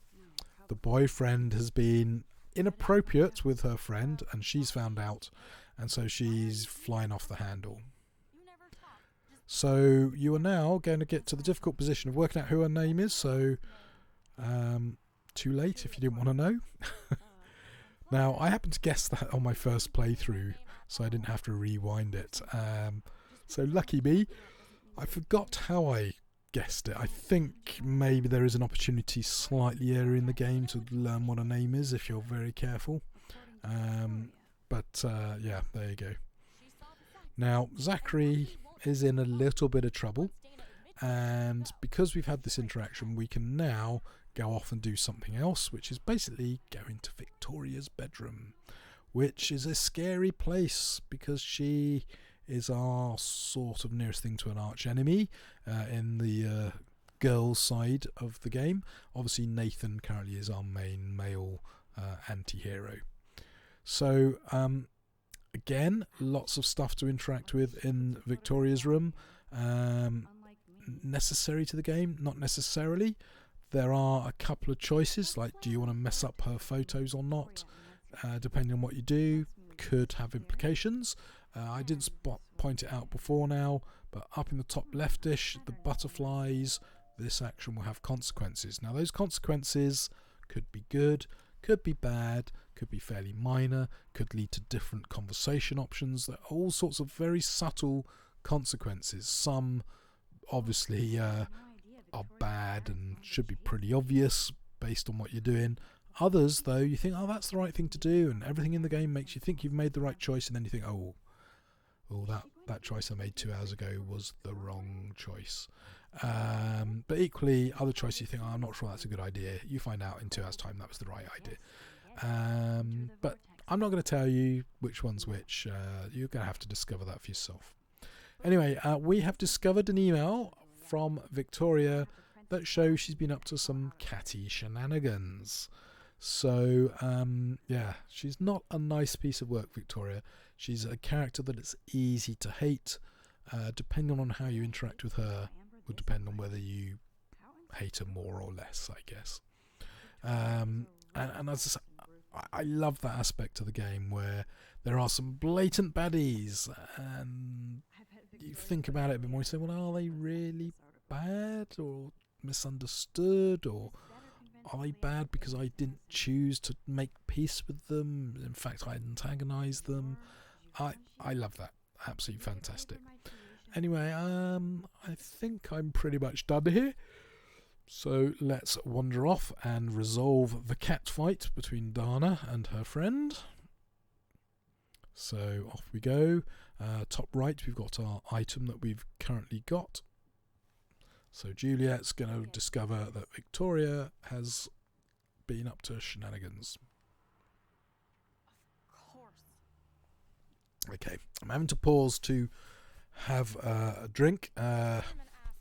the boyfriend has been inappropriate with her friend, and she's found out, and so she's flying off the handle. So you are now going to get to the difficult position of working out who her name is, so too late if you didn't want to know. Now, I happened to guess that on my first playthrough, so I didn't have to rewind it. So lucky me, I forgot how I guessed it. I think maybe there is an opportunity slightly earlier in the game to learn what her name is if you're very careful. But there you go. Now, Zachary is in a little bit of trouble, and because we've had this interaction, we can now go off and do something else, which is basically go into Victoria's bedroom, which is a scary place because she is our sort of nearest thing to an arch enemy in the girls' side of the game. Obviously, Nathan currently is our main male anti-hero. So, again, lots of stuff to interact with in Victoria's room. Necessary to the game? Not necessarily. There are a couple of choices, like do you want to mess up her photos or not? Depending on what you do, could have implications. I didn't point it out before now, but up in the top leftish, the butterflies, this action will have consequences. Now, those consequences could be good, could be bad, could be fairly minor, could lead to different conversation options. There are all sorts of very subtle consequences. Some obviously are bad and should be pretty obvious based on what you're doing. Others, though, you think, that's the right thing to do, and everything in the game makes you think you've made the right choice, and then you think, that choice I made 2 hours ago was the wrong choice. But equally, other choices you think, I'm not sure that's a good idea. You find out in 2 hours' time that was the right idea. But I'm not going to tell you which one's which. You're going to have to discover that for yourself. Anyway, we have discovered an email from Victoria that shows she's been up to some catty shenanigans. So, she's not a nice piece of work, Victoria. She's a character that it's easy to hate. Depending on how you interact with her, will depend on whether you hate her more or less, I guess. And as I love that aspect of the game where there are some blatant baddies, and you think about it a bit more. You say, well, are they really bad or misunderstood, or are they bad because I didn't choose to make peace with them? In fact, I antagonized them. I love that. Absolutely fantastic. Anyway, I think I'm pretty much done here. So let's wander off and resolve the cat fight between Dana and her friend. So off we go. Top right, we've got our item that we've currently got. So Juliet's going to discover that Victoria has been up to shenanigans. Of course. Okay, I'm having to pause to have a drink.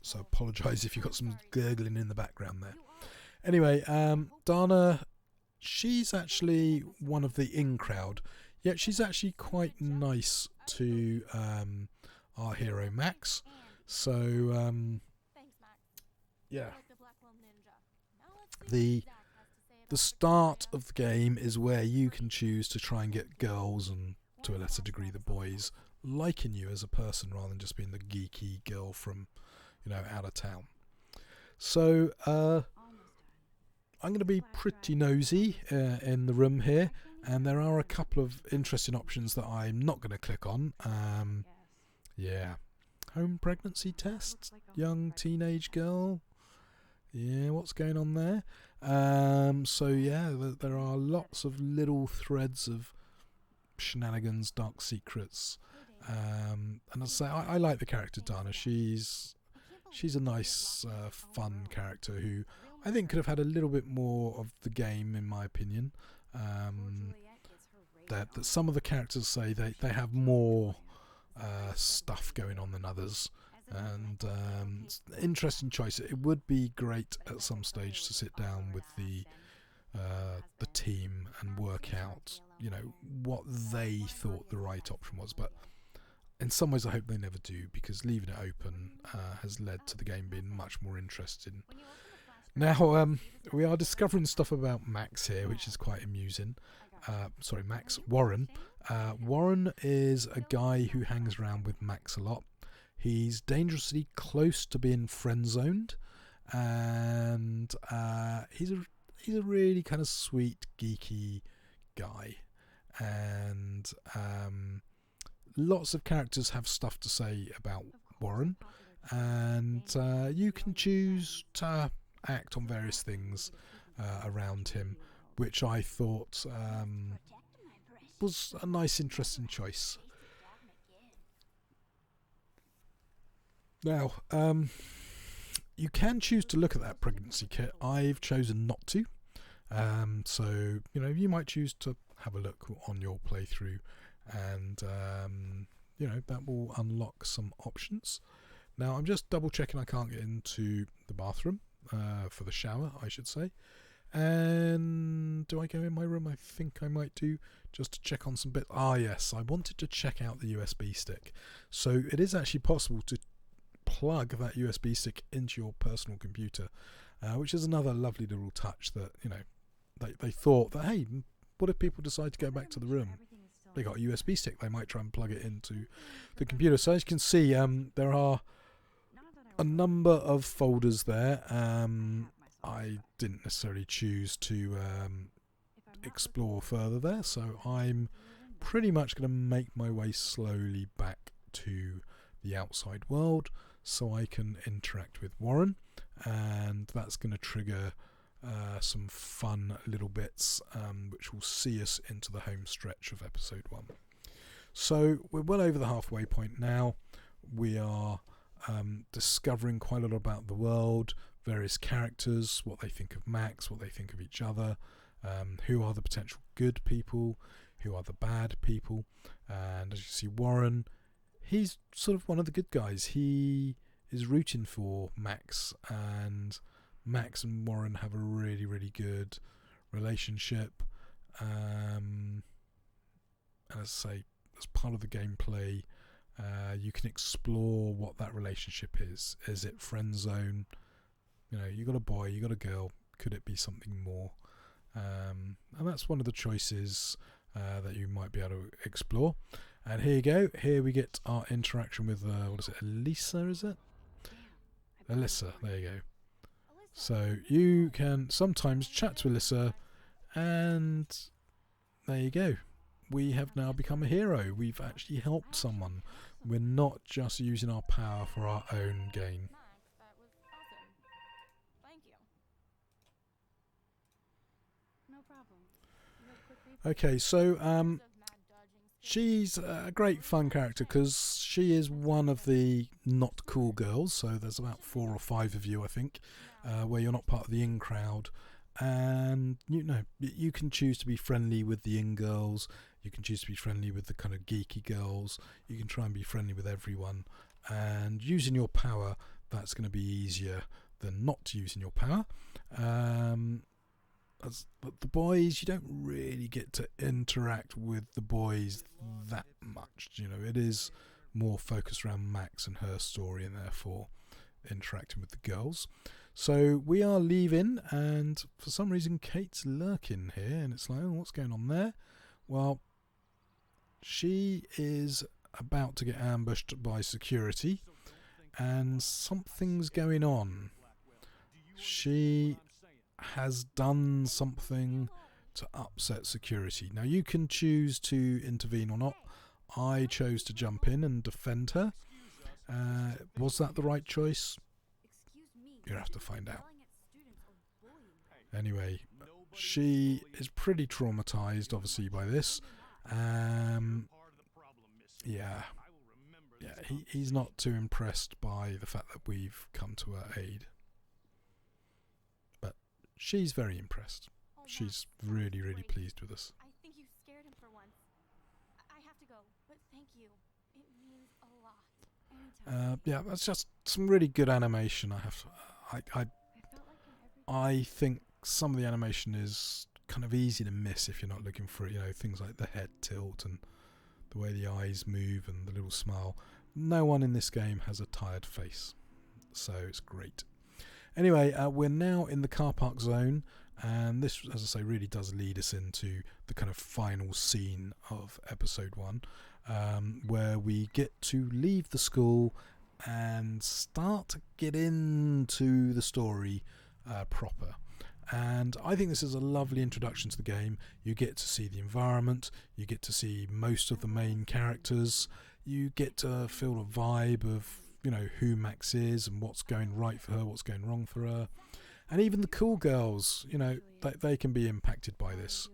So apologise if you've got some gurgling in the background there. Anyway, Dana, she's actually one of the in crowd, yet she's actually quite nice to our hero Max. So, yeah. The start of the game is where you can choose to try and get girls and, to a lesser degree, the boys liking you as a person rather than just being the geeky girl from, out of town. So I'm going to be pretty nosy in the room here, and there are a couple of interesting options that I'm not going to click on. Yeah, home pregnancy test, young teenage girl. Yeah, what's going on there? So yeah, there are lots of little threads of shenanigans, dark secrets, and as I say, I like the character Dana. She's a nice, fun character who I think could have had a little bit more of the game, in my opinion. That some of the characters say they have more stuff going on than others, and it's an interesting choice. It would be great at some stage to sit down with the team and work out, what they thought the right option was, but in some ways I hope they never do, because leaving it open has led to the game being much more interesting. Now, we are discovering stuff about Max here, which is quite amusing. Warren. Warren is a guy who hangs around with Max a lot. He's dangerously close to being friend-zoned, and he's a really kind of sweet, geeky guy. And lots of characters have stuff to say about Warren, and you can choose to act on various things around him, which I thought was a nice, interesting choice. Now, you can choose to look at that pregnancy kit. I've chosen not to. So, you might choose to have a look on your playthrough, and that will unlock some options. Now I'm just double checking I can't get into the bathroom for the shower, I should say. And do I go in my room? I think I might do, just to check on some bits. Yes, I wanted to check out the USB stick. So it is actually possible to plug that USB stick into your personal computer, which is another lovely little touch that they thought that, hey, what if people decide to go back to the room? They got a USB stick, they might try and plug it into the computer. So as you can see, there are a number of folders there. I didn't necessarily choose to explore further there, so I'm pretty much going to make my way slowly back to the outside world so I can interact with Warren, and that's going to trigger some fun little bits which will see us into the home stretch of episode 1. So we're well over the halfway point now. We are discovering quite a lot about the world, various characters, what they think of Max, what they think of each other, who are the potential good people, who are the bad people. And as you see, Warren, he's sort of one of the good guys. He is rooting for Max, and Max and Warren have a really, really good relationship. And as I say, as part of the gameplay, you can explore what that relationship is. Is it friend zone? You got a boy, you got a girl. Could it be something more? And that's one of the choices that you might be able to explore. And here you go. Here we get our interaction with what is it? Elisa, is it? Alyssa. There you go. So you can sometimes chat to Alyssa, and there you go. We have now become a hero. We've actually helped someone. We're not just using our power for our own gain. No problem. Okay, so she's a great fun character because she is one of the not cool girls. So there's about 4 or 5 of you, I think, where you're not part of the in crowd. And you can choose to be friendly with the in girls. You can choose to be friendly with the kind of geeky girls. You can try and be friendly with everyone. And using your power, that's going to be easier than not using your power. But the boys, you don't really get to interact with the boys that much. It is more focused around Max and her story, and therefore interacting with the girls. So we are leaving, and for some reason Kate's lurking here, and it's like, oh, what's going on there? Well, she is about to get ambushed by security, and something's going on. She has done something to upset security. Now you can choose to intervene or not. I chose to jump in and defend her. Was that the right choice? You'll have to find out. Anyway, she is pretty traumatized, obviously, by this. He's not too impressed by the fact that we've come to her aid. But she's very impressed. She's really, really pleased with us. I think you scared him for once. I have to go, but thank you. It means a lot. Anytime. That's just some really good animation. I think some of the animation is kind of easy to miss if you're not looking for it. Things like the head tilt and the way the eyes move and the little smile. No one in this game has a tired face, so it's great. Anyway, we're now in the car park zone, and this, as I say, really does lead us into the kind of final scene of episode 1, where we get to leave the school and start to get into the story proper. And I think this is a lovely introduction to the game. You get to see the environment, you get to see most of the main characters, you get to feel a vibe of who Max is and what's going right for her, what's going wrong for her. And even the cool girls, they can be impacted by this.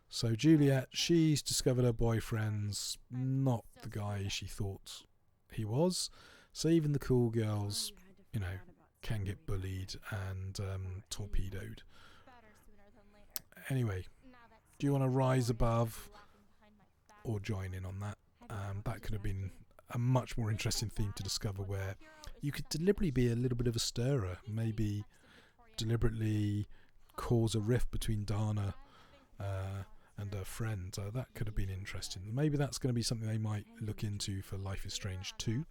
So Juliet, she's discovered her boyfriend's not the guy she thought he was. So even the cool girls, can get bullied and torpedoed. Anyway, do you want to rise above or join in on that? That could have been a much more interesting theme to discover, where you could deliberately be a little bit of a stirrer, maybe deliberately cause a rift between Dana and her friend. That could have been interesting. Maybe that's going to be something they might look into for Life is Strange 2,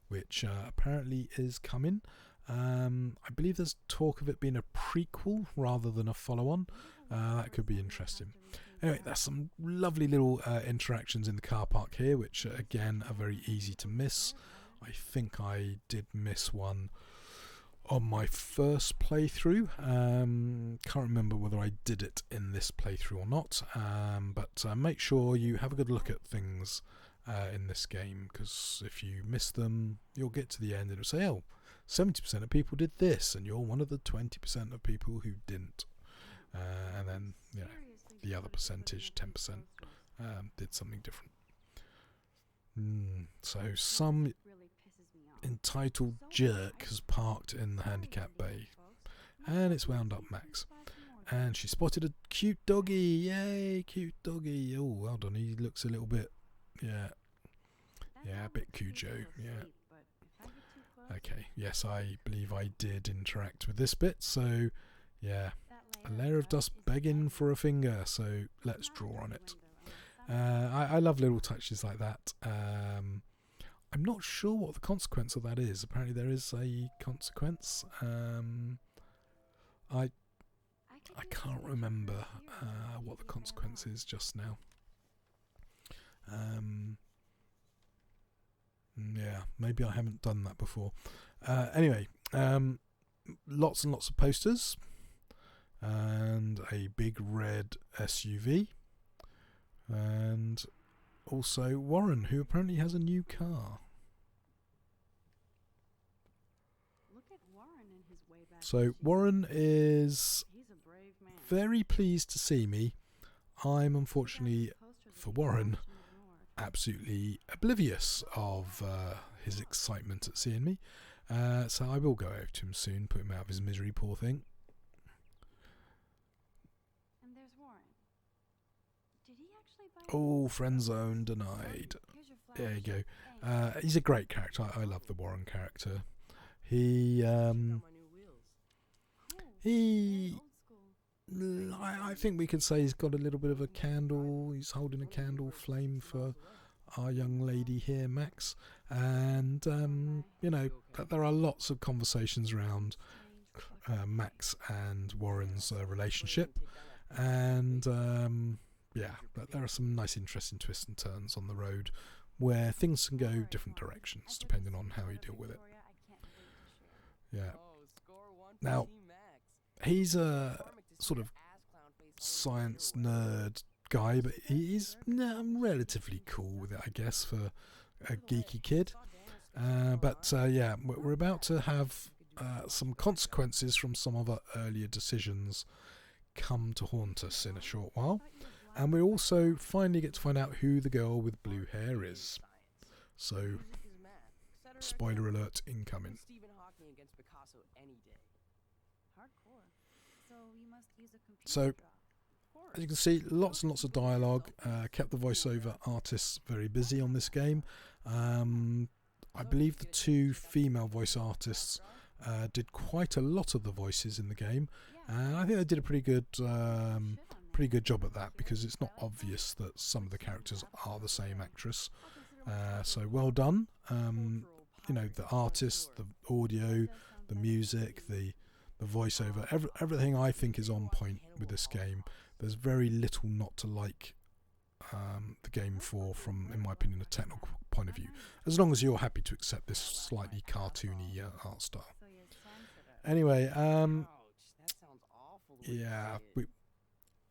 which apparently is coming. I believe there's talk of it being a prequel rather than a follow-on. That could be interesting. Anyway, there's some lovely little interactions in the car park here, which again are very easy to miss. I think I did miss one on my first playthrough. Can't remember whether I did it in this playthrough or not, but make sure you have a good look at things in this game, because if you miss them, you'll get to the end and it'll say, oh, 70% of people did this, and you're one of the 20% of people who didn't. And then, the other percentage, 10%, did something different. So some entitled jerk has parked in the handicap bay, and it's wound up Max. And she spotted a cute doggy. Yay, cute doggy. Oh, well done. He looks a little bit, a bit Cujo. Yeah. Okay, yes, I believe I did interact with this bit, so yeah, a layer of dust begging for a finger, so let's draw on it. I love little touches like that. I'm not sure what the consequence of that is. Apparently there is a consequence. I can't remember what the consequence is just now. Yeah, maybe I haven't done that before. Anyway, lots and lots of posters, and a big red SUV, and also Warren, who apparently has a new car. Look at Warren in his way back. So Warren is He's a brave man. very pleased to see me. I'm unfortunately, for Warren, absolutely oblivious of his excitement at seeing me. So I will go over to him soon, put him out of his misery, poor thing. And there's Warren. Did he actually buy Oh, friend zone denied. Here's your There you flowers. go. Thanks. He's a great character. I love the Warren character. He I think we could say he's got a little bit of a candle. He's holding a candle flame for our young lady here, Max. And, you know, there are lots of conversations around Max and Warren's relationship. And, yeah, but there are some nice, interesting twists and turns on the road where things can go different directions depending on how you deal with it. Yeah. Now, he's a sort of science nerd guy, but he's relatively cool with it, I guess, for a geeky kid. But yeah, we're about to have some consequences from some of our earlier decisions come to haunt us in a short while. And we also finally get to find out who the girl with blue hair is. So, spoiler alert incoming. So, as you can see, lots and lots of dialogue. Kept the voiceover artists very busy on this game. I believe the two female voice artists did quite a lot of the voices in the game, and I think they did a pretty good job at that, because it's not obvious that some of the characters are the same actress. So well done. You know, the artists, the audio, the music, the voiceover, everything I think is on point with this game. There's very little not to like the game for, from, in my opinion, a technical point of view, as long as you're happy to accept this slightly cartoony art style. Anyway, yeah,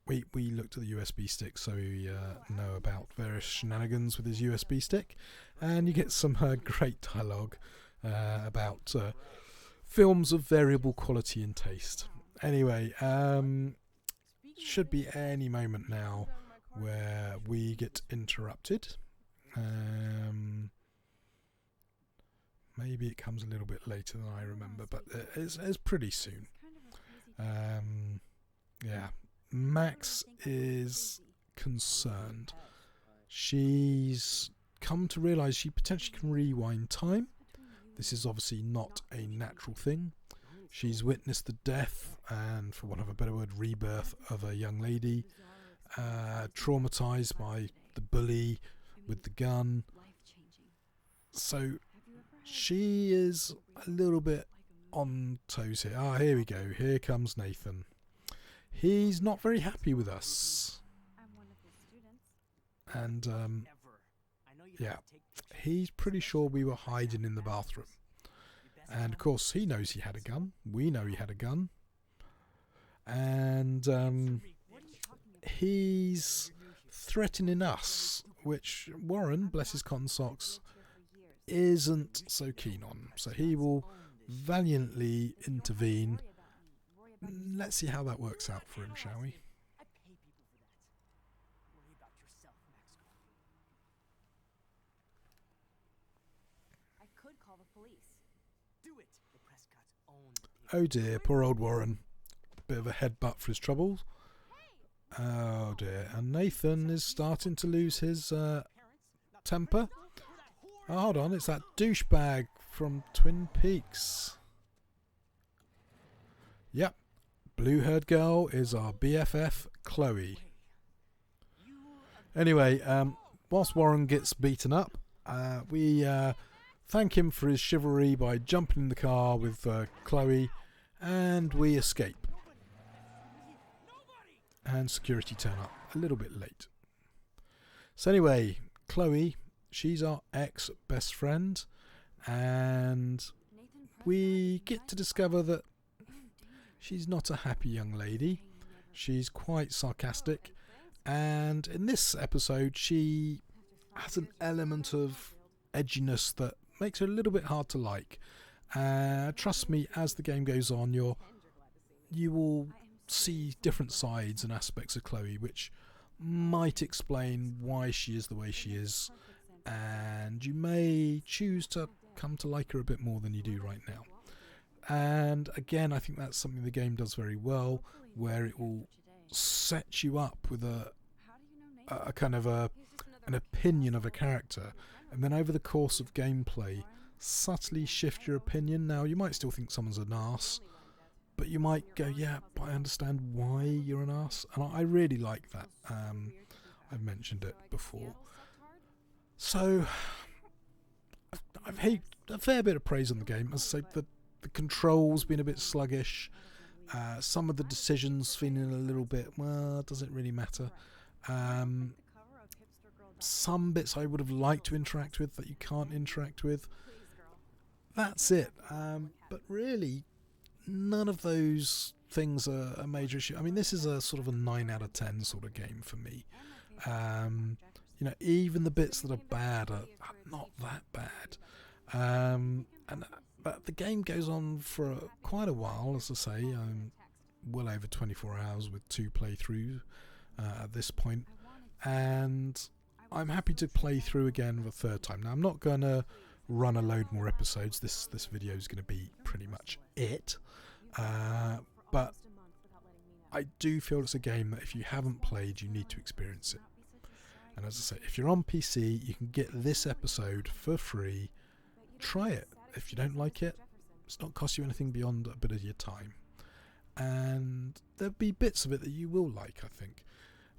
we looked at the USB stick, so we know about various shenanigans with his USB stick, and you get some great dialogue about films of variable quality and taste. Anyway, should be any moment now where we get interrupted. Maybe it comes a little bit later than I remember, but it's pretty soon. Yeah, Max is concerned. She's come to realise she potentially can rewind time. This is obviously not a natural thing. She's witnessed the death and, for want of a better word, rebirth of a young lady, traumatised by the bully with the gun. So she is a little bit on toes here. Ah, here we go. Here comes Nathan. He's not very happy with us. And, yeah, he's pretty sure we were hiding in the bathroom. And, of course, he knows he had a gun. We know he had a gun. And he's threatening us, which Warren, bless his cotton socks, isn't so keen on. So he will valiantly intervene. Let's see how that works out for him, shall we? Oh dear, poor old Warren. Bit of a headbutt for his troubles. Oh dear, and Nathan is starting to lose his temper. Oh, hold on, it's that douchebag from Twin Peaks. Yep, blue-haired girl is our BFF, Chloe. Anyway, whilst Warren gets beaten up, we thank him for his chivalry by jumping in the car with Chloe, and we escape. And security turn up a little bit late. So anyway, Chloe, she's our ex-best friend, and we get to discover that she's not a happy young lady. She's quite sarcastic, and in this episode she has an element of edginess that makes her a little bit hard to like. Trust me, as the game goes on, you will see different sides and aspects of Chloe, which might explain why she is the way she is, and you may choose to come to like her a bit more than you do right now. And again, I think that's something the game does very well, where it will set you up with a kind of an opinion of a character, and then over the course of gameplay subtly shift your opinion. Now, you might still think someone's an arse, but you might go, yeah, but I understand why you're an arse, and I really like that. I've mentioned it before. So I've heaped a fair bit of praise on the game. As I say, the controls been a bit sluggish, some of the decisions feeling a little bit, well, does it really matter? Some bits I would have liked to interact with that you can't interact with. That's it. But really, none of those things are a major issue. I mean, this is a sort of a 9 out of 10 sort of game for me. Even the bits that are bad are not that bad. But the game goes on for quite a while, as I say, well over 24 hours with 2 playthroughs at this point, and I'm happy to play through again the third time. Now, I'm not going to run a load more episodes. This video is going to be pretty much it, but I do feel it's a game that if you haven't played, you need to experience it. And as I say, if you're on PC, you can get this episode for free. Try it. If you don't like it, it's not cost you anything beyond a bit of your time. And there'll be bits of it that you will like, I think.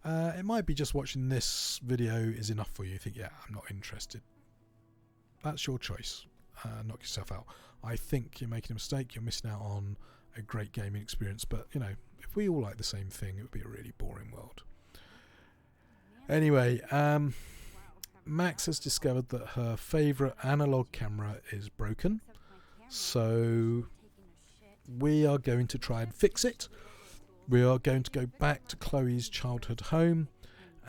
It might be just watching this video is enough for you. You think, yeah, I'm not interested. That's your choice. Knock yourself out. I think you're making a mistake. You're missing out on a great gaming experience. But, if we all like the same thing, it would be a really boring world. Anyway, Max has discovered that her favourite analog camera is broken, so we are going to try and fix it. We are going to go back to Chloe's childhood home,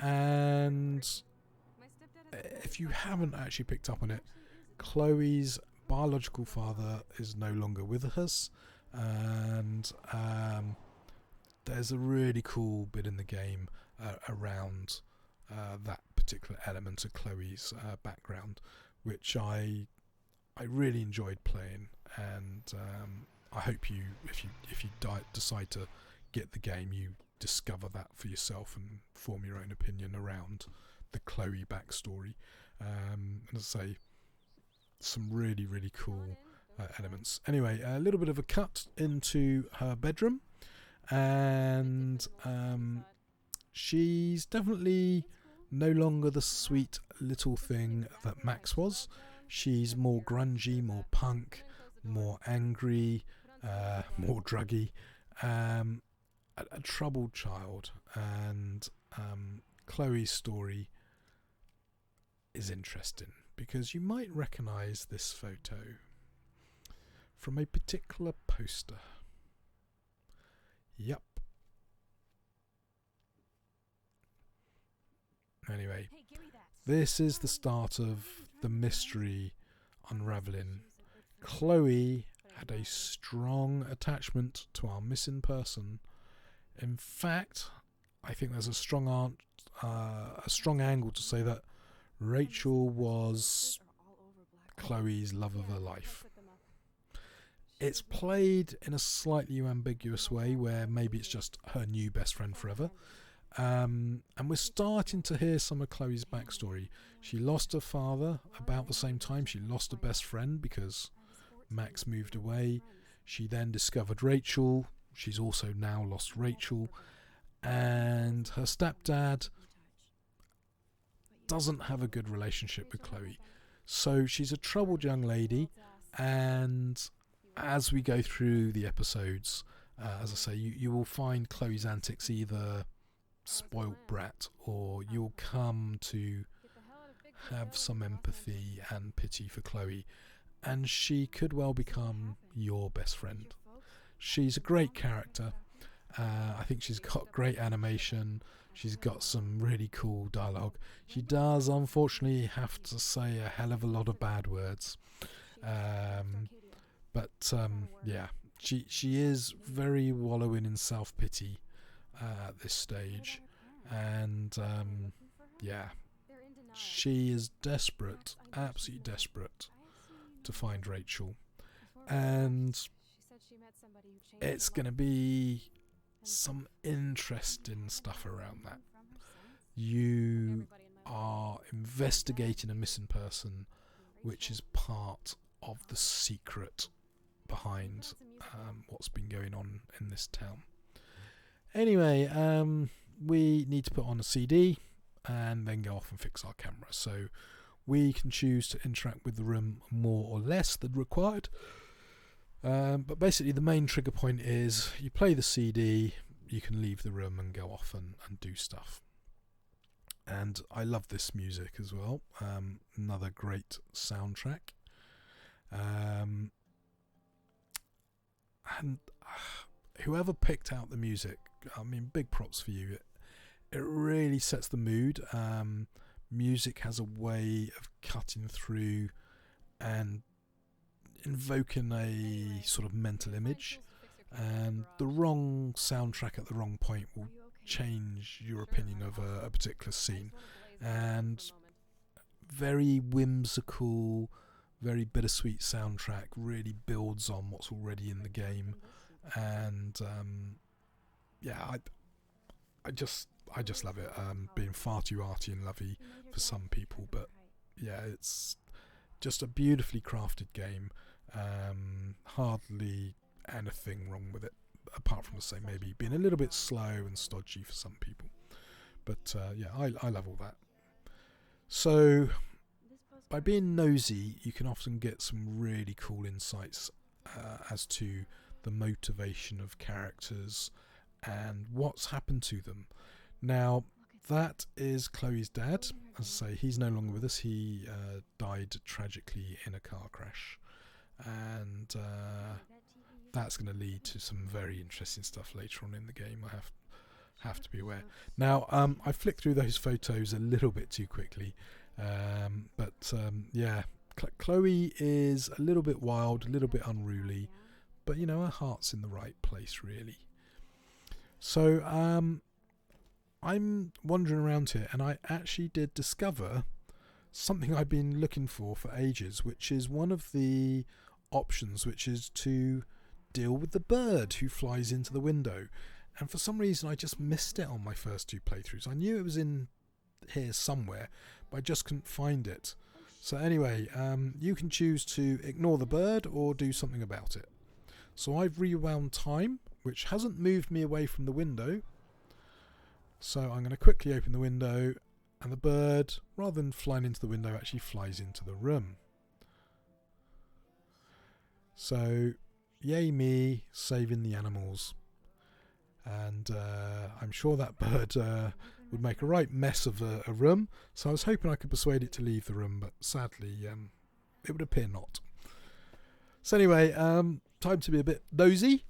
and if you haven't actually picked up on it, Chloe's biological father is no longer with us, and there's a really cool bit in the game around that particular element of Chloe's background, which I really enjoyed playing, and I hope you, if you decide to get the game, you discover that for yourself and form your own opinion around the Chloe backstory. And as I say, some really, really cool elements. Anyway, a little bit of a cut into her bedroom, and she's definitely no longer the sweet little thing that Max was. She's more grungy, more punk, more angry, more druggy, a troubled child. And Chloe's story is interesting because you might recognise this photo from a particular poster. Yep. Anyway, this is the start of the mystery unravelling. Chloe had a strong attachment to our missing person. In fact, I think there's a strong angle to say that Rachel was Chloe's love of her life. It's played in a slightly ambiguous way, where maybe it's just her new best friend forever. And we're starting to hear some of Chloe's backstory. She lost her father about the same time she lost her best friend because Max moved away. She then discovered Rachel. She's also now lost Rachel. And her stepdad doesn't have a good relationship with Chloe. So she's a troubled young lady, and as we go through the episodes, as I say, you will find Chloe's antics either spoilt brat, or you'll come to have some empathy and pity for Chloe, and she could well become your best friend. She's a great character. I think she's got great animation. She's got some really cool dialogue. She does unfortunately have to say a hell of a lot of bad words, but yeah, She is very wallowing in self-pity at this stage, and yeah, she is desperate, absolutely desperate to find Rachel, and it's going to be some interesting stuff around that. You are investigating a missing person, which is part of the secret behind what's been going on in this town. Anyway, we need to put on a CD and then go off and fix our camera. So we can choose to interact with the room more or less than required. But basically the main trigger point is you play the CD, you can leave the room and go off and do stuff. And I love this music as well. Another great soundtrack. And whoever picked out the music, I mean, big props for you. It really sets the mood. Music has a way of cutting through and invoking a sort of mental image, and the wrong soundtrack at the wrong point will change your opinion of a particular scene. And very whimsical, very bittersweet soundtrack really builds on what's already in the game. And yeah, I just love it. Being far too arty and lovey for some people, but yeah, it's just a beautifully crafted game. Hardly anything wrong with it, apart from, say, maybe being a little bit slow and stodgy for some people. But yeah, I love all that. So by being nosy, you can often get some really cool insights as to the motivation of characters and what's happened to them. Now, that is Chloe's dad. As I say, he's no longer with us. He died tragically in a car crash. And that's going to lead to some very interesting stuff later on in the game. I have to be aware. Now, I flicked through those photos a little bit too quickly. But yeah, Chloe is a little bit wild, a little bit unruly. But, you know, her heart's in the right place, really. So, I'm wandering around here, and I actually did discover something I've been looking for ages, which is one of the options, which is to deal with the bird who flies into the window. And for some reason, I just missed it on my first two playthroughs. I knew it was in here somewhere, but I just couldn't find it. So anyway, you can choose to ignore the bird or do something about it. So I've rewound time, which hasn't moved me away from the window. So I'm going to quickly open the window, and the bird, rather than flying into the window, actually flies into the room. So, yay me, saving the animals. And I'm sure that bird would make a right mess of a room, so I was hoping I could persuade it to leave the room, but sadly it would appear not. So anyway, time to be a bit nosy,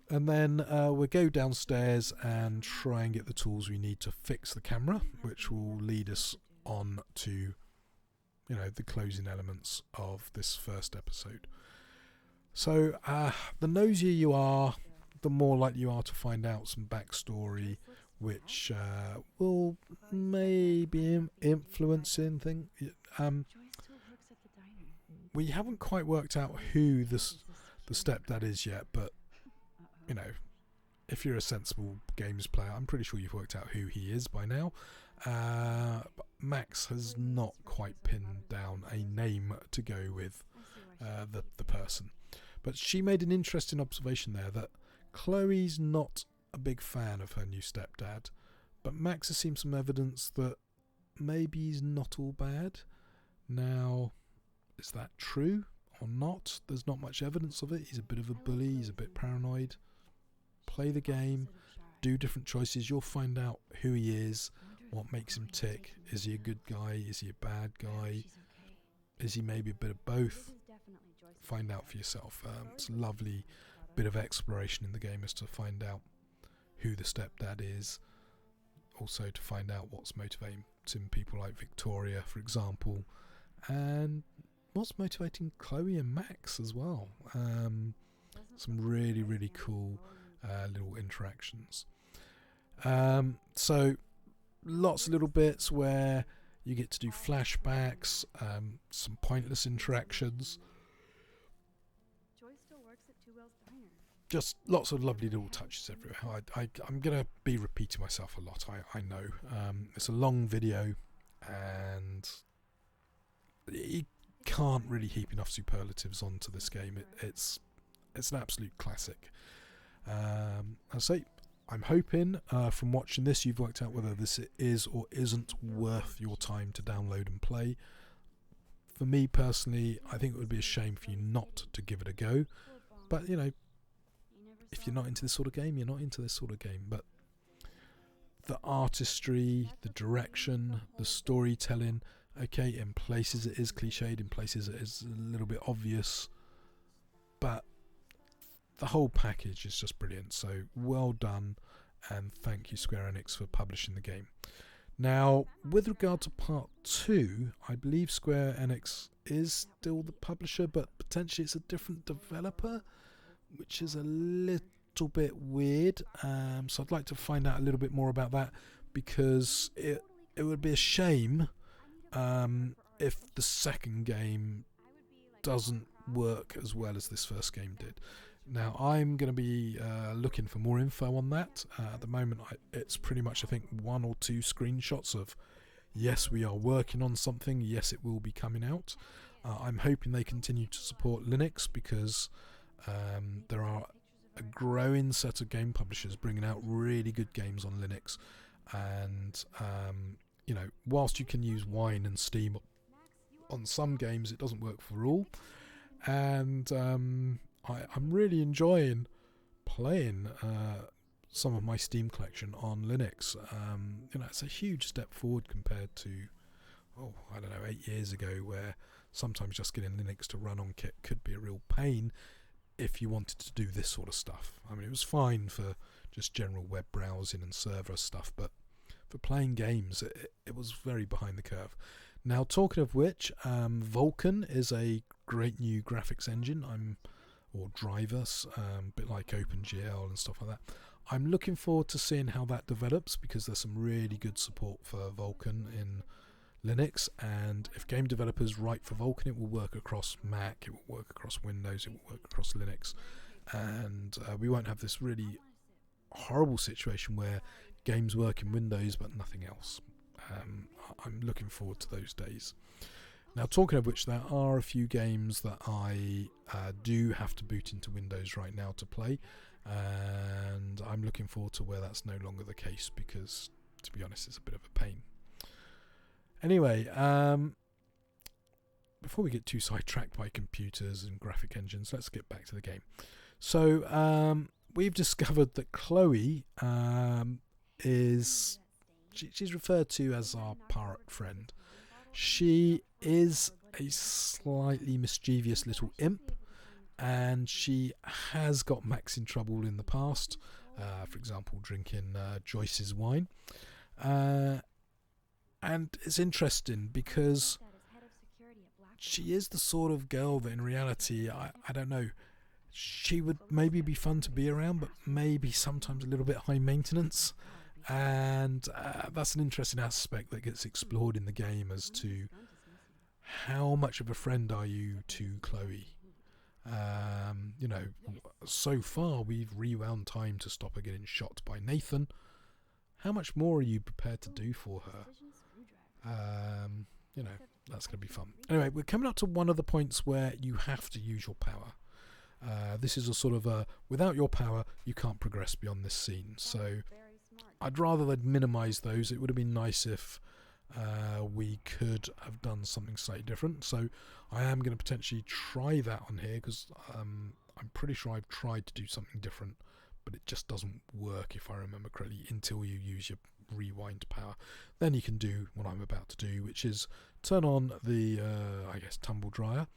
and then we'll go downstairs and try and get the tools we need to fix the camera, which will lead us on to, you know, the closing elements of this first episode. So the nosier you are, the more likely you are to find out some backstory, which will maybe influence things. We haven't quite worked out who the stepdad is yet, but you know, if you're a sensible games player, I'm pretty sure you've worked out who he is by now. But Max has not quite pinned down a name to go with the person. But she made an interesting observation there that Chloe's not a big fan of her new stepdad, but Max has seen some evidence that maybe he's not all bad. Now, is that true or not? There's not much evidence of it. He's a bit of a bully, he's a bit paranoid. Play the game, do different choices, you'll find out who he is, what makes him tick. Is he a good guy? Is he a bad guy? Is he maybe a bit of both? Find out for yourself. It's a lovely bit of exploration in the game as to find out who the stepdad is, also to find out what's motivating people like Victoria, for example, and what's motivating Chloe and Max as well. Some really, really cool little interactions. So lots of little bits where you get to do flashbacks, some pointless interactions. Just lots of lovely little touches everywhere. I'm going to be repeating myself a lot, I know. It's a long video, and you can't really heap enough superlatives onto this game. It's an absolute classic. I say, I'm hoping from watching this you've worked out whether this is or isn't worth your time to download and play. For me personally, I think it would be a shame for you not to give it a go. But, you know, if you're not into this sort of game, you're not into this sort of game. But the artistry, the direction, the storytelling, okay, in places it is cliched, in places it is a little bit obvious, but the whole package is just brilliant. So well done, and thank you Square Enix for publishing the game. Now, with regard to part 2, I believe Square Enix is still the publisher, but potentially it's a different developer, which is a little bit weird. So I'd like to find out a little bit more about that, because it would be a shame if the second game doesn't work as well as this first game did. Now, I'm going to be looking for more info on that. At the moment, it's pretty much, I think, 1 or 2 screenshots of, yes, we are working on something, yes, it will be coming out. I'm hoping they continue to support Linux, because there are a growing set of game publishers bringing out really good games on Linux. And, you know, whilst you can use Wine and Steam on some games, it doesn't work for all. And I'm really enjoying playing some of my Steam collection on Linux. You know, it's a huge step forward compared to, 8 years ago, where sometimes just getting Linux to run on kit could be a real pain if you wanted to do this sort of stuff. I mean, it was fine for just general web browsing and server stuff, but for playing games, it was very behind the curve. Now, talking of which, Vulkan is a great new graphics engine. Or drivers, a bit like OpenGL and stuff like that. I'm looking forward to seeing how that develops, because there's some really good support for Vulkan in Linux, and if game developers write for Vulkan, it will work across Mac, it will work across Windows, it will work across Linux, and we won't have this really horrible situation where games work in Windows but nothing else. I'm looking forward to those days. Now, talking of which, there are a few games that I do have to boot into Windows right now to play, and I'm looking forward to where that's no longer the case, because, to be honest, it's a bit of a pain. Anyway, before we get too sidetracked by computers and graphic engines, let's get back to the game. So, we've discovered that Chloe she's referred to as our pirate friend. She is a slightly mischievous little imp, and she has got Max in trouble in the past, for example, drinking Joyce's wine. And it's interesting because she is the sort of girl that in reality, I don't know, she would maybe be fun to be around, but maybe sometimes a little bit high maintenance. And that's an interesting aspect that gets explored in the game, as to how much of a friend are you to Chloe. You know, so far we've rewound time to stop her getting shot by Nathan. How much more are you prepared to do for her? You know, that's going to be fun. Anyway, we're coming up to one of the points where you have to use your power. This is a sort of a, without your power, you can't progress beyond this scene. So I'd rather they'd minimise those. It would have been nice if we could have done something slightly different. So I am going to potentially try that on here, because I'm pretty sure I've tried to do something different, but it just doesn't work, if I remember correctly, until you use your rewind power. Then you can do what I'm about to do, which is turn on the tumble dryer,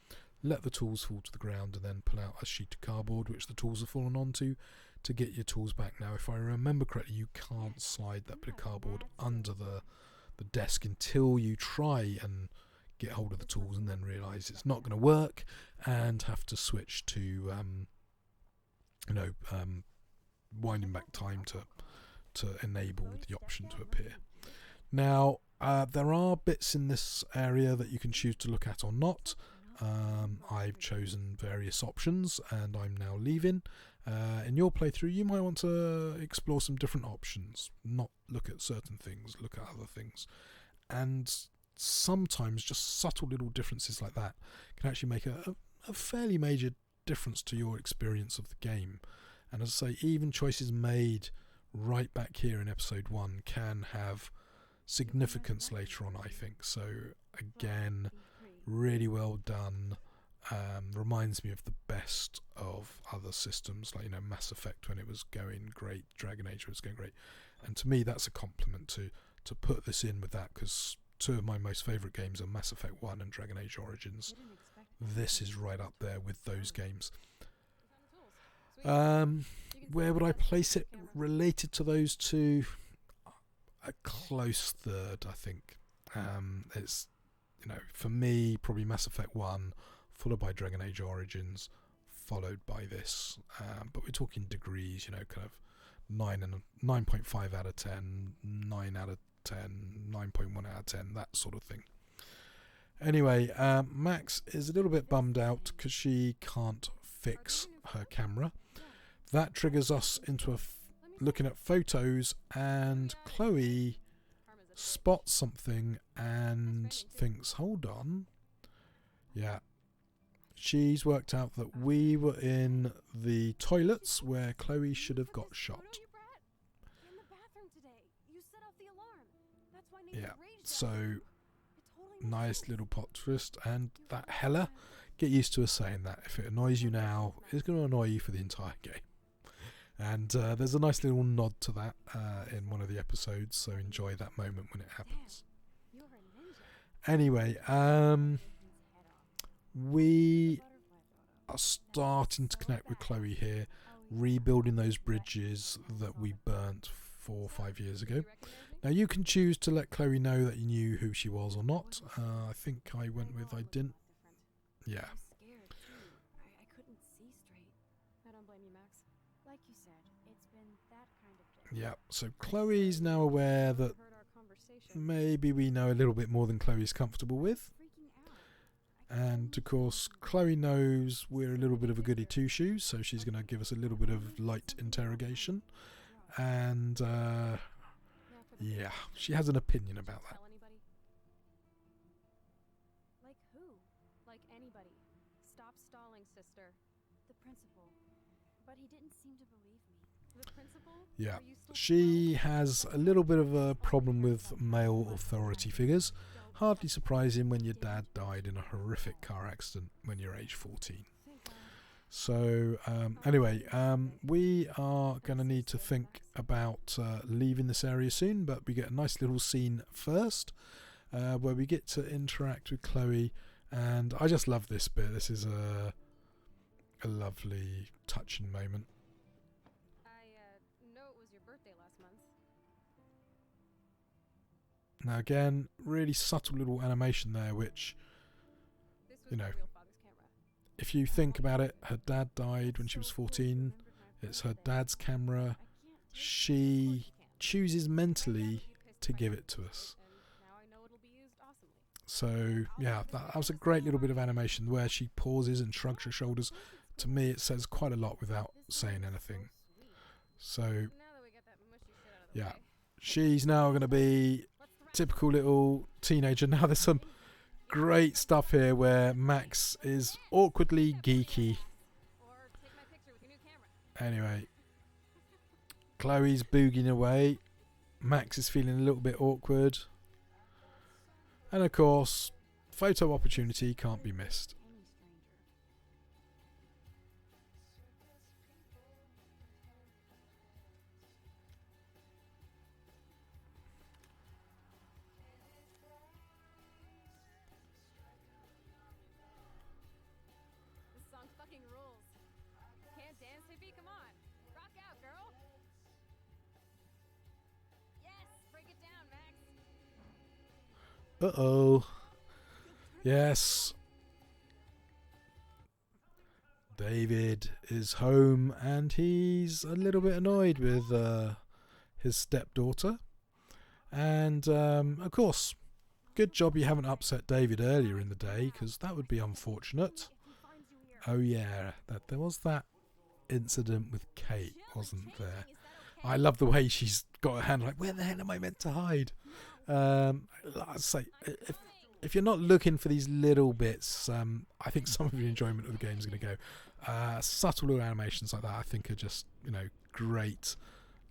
let the tools fall to the ground, and then pull out a sheet of cardboard which the tools have fallen onto to get your tools back. Now, if I remember correctly, you can't slide that bit of cardboard under the desk until you try and get hold of the tools, and then realise it's not going to work and have to switch to you know, winding back time to enable the option to appear. Now, there are bits in this area that you can choose to look at or not. I've chosen various options and I'm now leaving. In your playthrough, you might want to explore some different options, not look at certain things, look at other things. And sometimes just subtle little differences like that can actually make a fairly major difference to your experience of the game. And as I say, even choices made right back here in episode 1 can have significance later on, I think. So again, really well done. Reminds me of the best of other systems, like, you know, Mass Effect when it was going great, Dragon Age was going great, and to me that's a compliment to put this in with that, because two of my most favourite games are Mass Effect 1 and Dragon Age Origins. This is right up there with those games. Where would I place it related to those two? A close third, I think. It's, you know, for me, probably Mass Effect 1, followed by Dragon Age Origins, followed by this. But we're talking degrees, you know, kind of 9.5 out of 10, 9 out of 10, 9.1 out of 10, that sort of thing. Anyway, Max is a little bit bummed out because she can't fix her camera. That triggers us into looking at photos, and Chloe spots something and thinks, hold on. Yeah. She's worked out that we were in the toilets where Chloe should have got shot. Yeah, so nice little plot twist, and that Hella, get used to us saying that. If it annoys you now, it's going to annoy you for the entire game. And there's a nice little nod to that in one of the episodes, so enjoy that moment when it happens. Anyway, we are starting to connect with Chloe here, rebuilding those bridges that we burnt 4 or 5 years ago. Now you can choose to let Chloe know that you knew who she was or not. I think I went with I didn't. Yeah. I couldn't see straight. I don't blame you, Max. Like you said, it's been that kind of day. Yeah, so Chloe's now aware that maybe we know a little bit more than Chloe's comfortable with. And of course, Chloe knows we're a little bit of a goody two-shoes, so she's going to give us a little bit of light interrogation. And yeah, she has an opinion about that. Like who? Like anybody. Stop stalling, sister. The principal. But he didn't seem to believe me. The principal? Yeah, she has a little bit of a problem with male authority figures. Hardly surprising when your dad died in a horrific car accident when you're age 14. So anyway, we are going to need to think about leaving this area soon, but we get a nice little scene first where we get to interact with Chloe, and I just love this bit. This is a lovely, touching moment. I know it was your birthday last month. Now again, really subtle little animation there, which, you know, if you think about it, her dad died when she was 14. It's her dad's camera. She chooses mentally to give it to us. So yeah, that was a great little bit of animation where she pauses and shrugs her shoulders. To me, it says quite a lot without saying anything. So yeah, she's now going to be typical little teenager. Now there's some great stuff here where Max is awkwardly geeky. Anyway, Chloe's boogieing away. Max is feeling a little bit awkward. And of course, photo opportunity can't be missed. Uh-oh. Yes. David is home and he's a little bit annoyed with his stepdaughter. And of course, good job you haven't upset David earlier in the day, because that would be unfortunate. Oh yeah, there was that incident with Kate, wasn't there? I love the way she's got her hand like, where the hell am I meant to hide? I'd say, if you're not looking for these little bits, I think some of your enjoyment of the game is going to go. Subtle little animations like that, I think, are just, great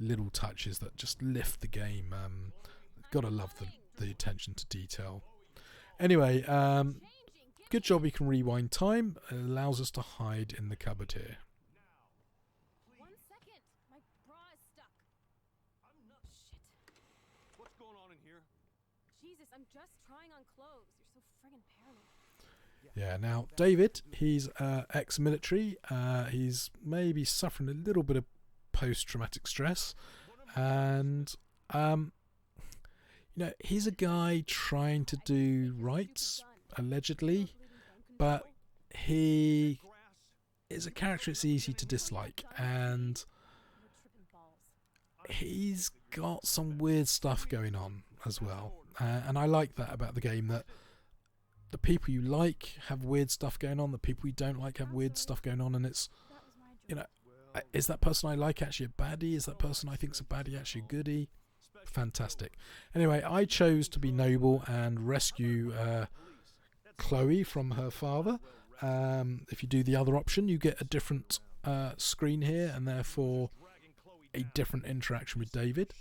little touches that just lift the game. Gotta love the attention to detail. Anyway, good job you can rewind time. It allows us to hide in the cupboard here. 1 second. My bra is stuck. Shit. What's going on in here? Jesus, I'm just trying on clothes. You're so friggin' paranoid. Yeah, now David, he's ex-military. He's maybe suffering a little bit of post-traumatic stress, and he's a guy trying to do right, allegedly, but he is a character it's easy to dislike, and he's got some weird stuff going on as well. And I like that about the game, that the people you like have weird stuff going on, the people you don't like have weird stuff going on, and it's, is that person I like actually a baddie? Is that person I think's a baddie actually a goodie? Fantastic. Anyway, I chose to be noble and rescue Chloe from her father. If you do the other option, you get a different screen here, and therefore a different interaction with David.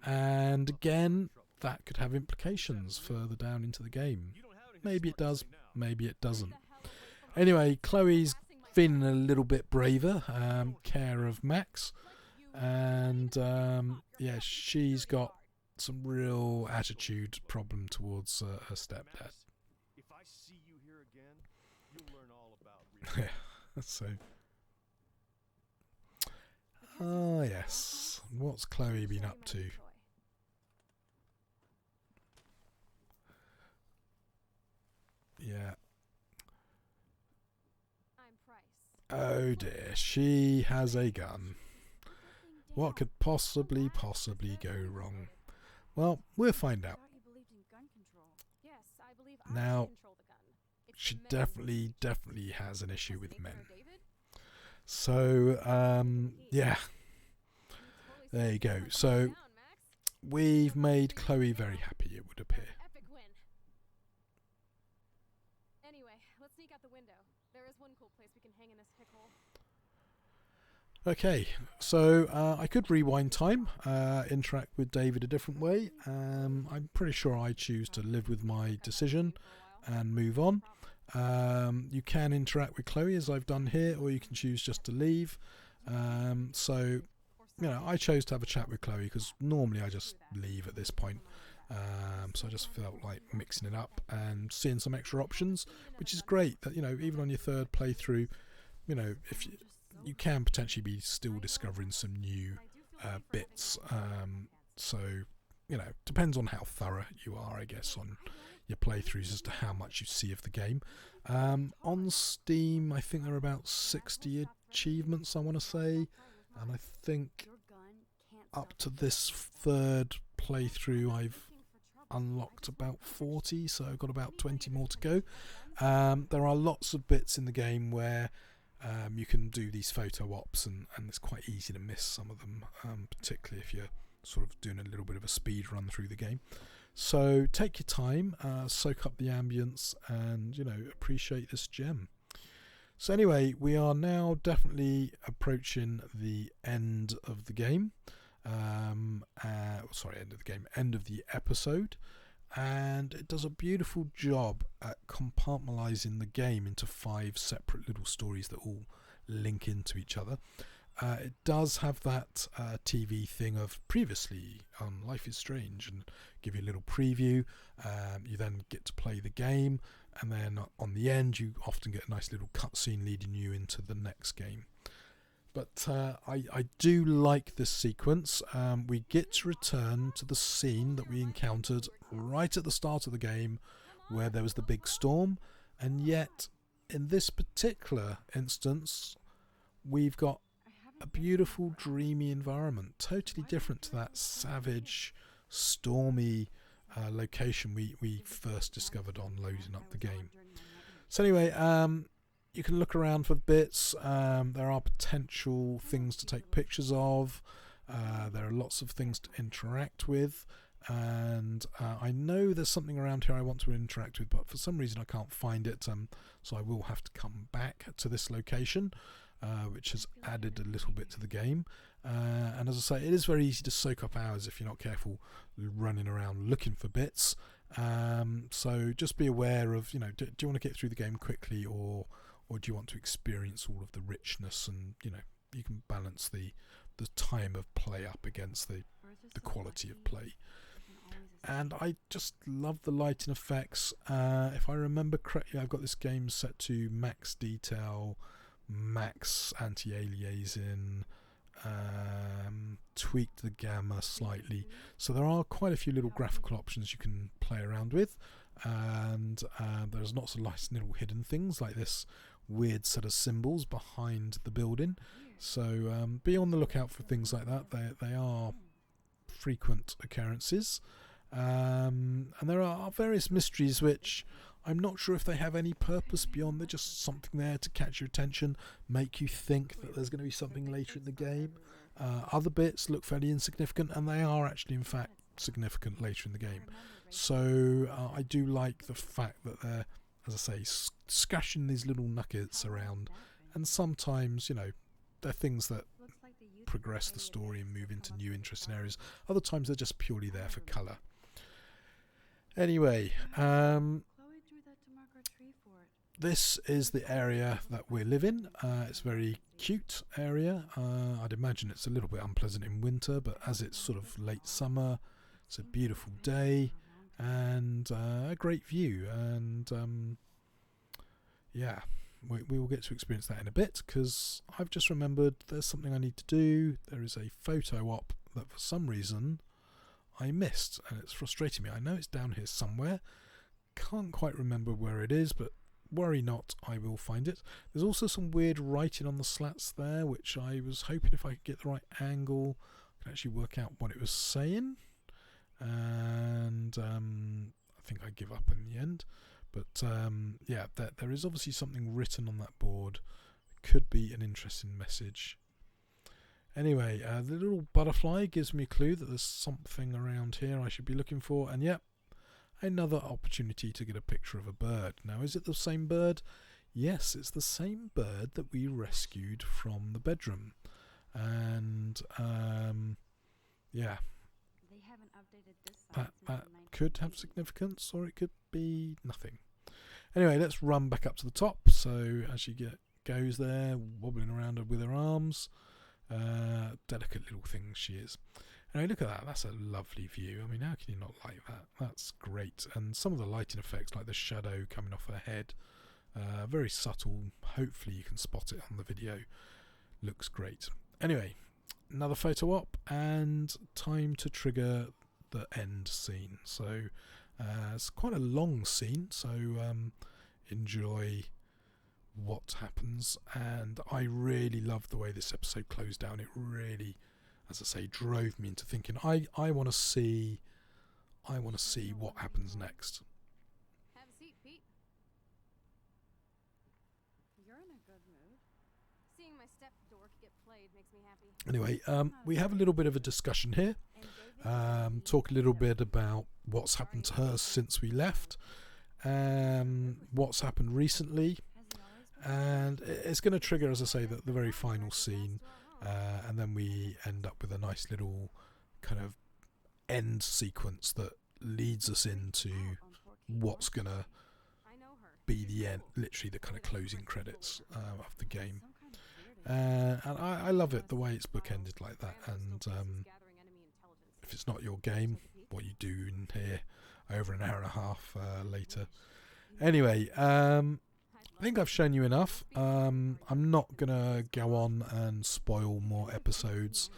And again, that could have implications further down into the game. Maybe it does, maybe it doesn't. Anyway, Chloe's feeling a little bit braver, care of Max. And yeah, she's got some real attitude problem towards her stepdad. If I see you here again, you'll learn all about So, yes, what's Chloe been up to? Yeah. Oh dear, she has a gun. What could possibly go wrong? Well, we'll find out. Now, she definitely has an issue with men. So, yeah. There you go. So, we've made Chloe very happy, it would appear. Anyway, let's sneak out the window. There is one cool place we can hang in this hickhole. Okay, so I could rewind time, interact with David a different way. I'm pretty sure I choose to live with my decision and move on. You can interact with Chloe as I've done here, or you can choose just to leave. So, I chose to have a chat with Chloe because normally I just leave at this point. So I just felt like mixing it up and seeing some extra options, which is great. That even on your third playthrough, if you can potentially be still discovering some new bits. So depends on how thorough you are, I guess, on your playthroughs as to how much you see of the game. On Steam, I think there are about 60 achievements, I want to say, and I think up to this third playthrough I've unlocked about 40, so I've got about 20 more to go. There are lots of bits in the game where you can do these photo ops, and it's quite easy to miss some of them, particularly if you're sort of doing a little bit of a speed run through the game. So take your time, soak up the ambience, and appreciate this gem. So anyway, we are now definitely approaching the end of the game. End of the episode, and it does a beautiful job at compartmentalizing the game into 5 separate little stories that all link into each other. It does have that TV thing of previously on Life is Strange, and give you a little preview. You then get to play the game, and then on the end you often get a nice little cutscene leading you into the next game. But I do like this sequence. We get to return to the scene that we encountered right at the start of the game, where there was the big storm, and yet in this particular instance, we've got a beautiful, dreamy environment, totally different to that savage, stormy location we first discovered on loading up the game. So anyway, you can look around for bits. There are potential things to take pictures of. There are lots of things to interact with. And I know there's something around here I want to interact with, but for some reason I can't find it, so I will have to come back to this location, which has added a little bit to the game. And as I say, it is very easy to soak up hours if you're not careful running around looking for bits. So just be aware of, do you want to get through the game quickly, or do you want to experience all of the richness, and you can balance the time of play up against the quality of play. And I just love the lighting effects. If I remember correctly, I've got this game set to max detail, max anti-aliasing, tweaked the gamma slightly. So there are quite a few little graphical options you can play around with. And there's lots of nice little hidden things like this weird set of symbols behind the building. So be on the lookout for things like that. They are frequent occurrences. And there are various mysteries which I'm not sure if they have any purpose beyond they're just something there to catch your attention, make you think that there's going to be something later in the game. Other bits look fairly insignificant, and they are actually in fact significant later in the game. So I do like the fact that they're, as I say, scashing these little nuggets around, and sometimes they're things that progress the story and move into new interesting areas. Other times they're just purely there for colour. Anyway, this is the area that we live in. It's a very cute area. I'd imagine it's a little bit unpleasant in winter, but as it's sort of late summer, it's a beautiful day and a great view. And yeah, we will get to experience that in a bit, because I've just remembered there's something I need to do. There is a photo op that for some reason I missed, and it's frustrating me. I know it's down here somewhere, can't quite remember where it is, but worry not, I will find it. There's also some weird writing on the slats there, which I was hoping if I could get the right angle I could actually work out what it was saying, and I think I give up in the end. But yeah, there is obviously something written on that board. It could be an interesting message. Anyway, the little butterfly gives me a clue that there's something around here I should be looking for. And yep, another opportunity to get a picture of a bird. Now, is it the same bird? Yes, it's the same bird that we rescued from the bedroom. And yeah, They haven't updated this site that since the could have 1980s. significance, or it could be nothing. Anyway, let's run back up to the top. So as she goes there, wobbling around with her arms, delicate little thing she is. Anyway, look at that. That's a lovely view. I mean, how can you not like that? That's great. And some of the lighting effects, like the shadow coming off her head, very subtle. Hopefully you can spot it on the video. Looks great. Anyway, another photo op, and time to trigger the end scene. So it's quite a long scene, so enjoy what happens. And I really love the way this episode closed down. It really, as I say, drove me into thinking I want to see what happens next. Have a seat, Pete. You're in a good mood. Seeing my step dork get played makes me happy. Anyway, we have a little bit of a discussion here. Talk a little bit about what's happened to her since we left, what's happened recently, and it's going to trigger, as I say, the very final scene, and then we end up with a nice little kind of end sequence that leads us into what's going to be the end, literally the kind of closing credits of the game. And I love it, the way it's bookended like that. And if it's not your game, what you do in here over an hour and a half later. Anyway, I think I've shown you enough. I'm not going to go on and spoil more episodes.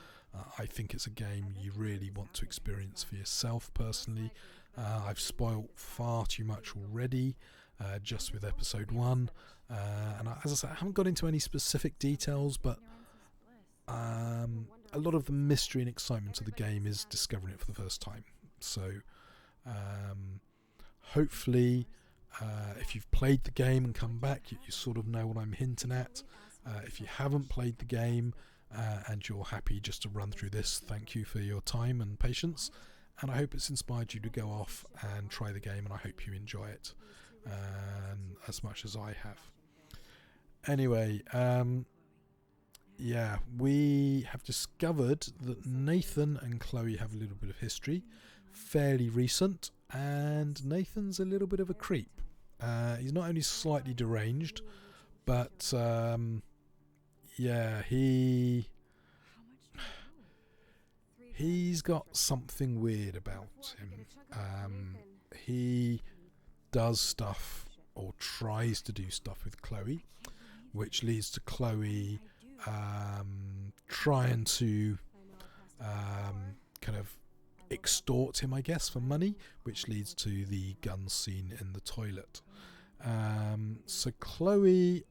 I think it's a game you really want to experience for yourself personally. I've spoiled far too much already, just with episode 1. And as I say, I haven't got into any specific details, but a lot of the mystery and excitement of the game is discovering it for the first time. So hopefully if you've played the game and come back, you sort of know what I'm hinting at. If you haven't played the game and you're happy just to run through this, thank you for your time and patience, and I hope it's inspired you to go off and try the game, and I hope you enjoy it as much as I have. Anyway, yeah, we have discovered that Nathan and Chloe have a little bit of history, fairly recent, and Nathan's a little bit of a creep. He's not only slightly deranged, but yeah, he's got something weird about him. He does stuff, or tries to do stuff, with Chloe, which leads to Chloe trying to kind of extort him, I guess, for money, which leads to the gun scene in the toilet. So Chloe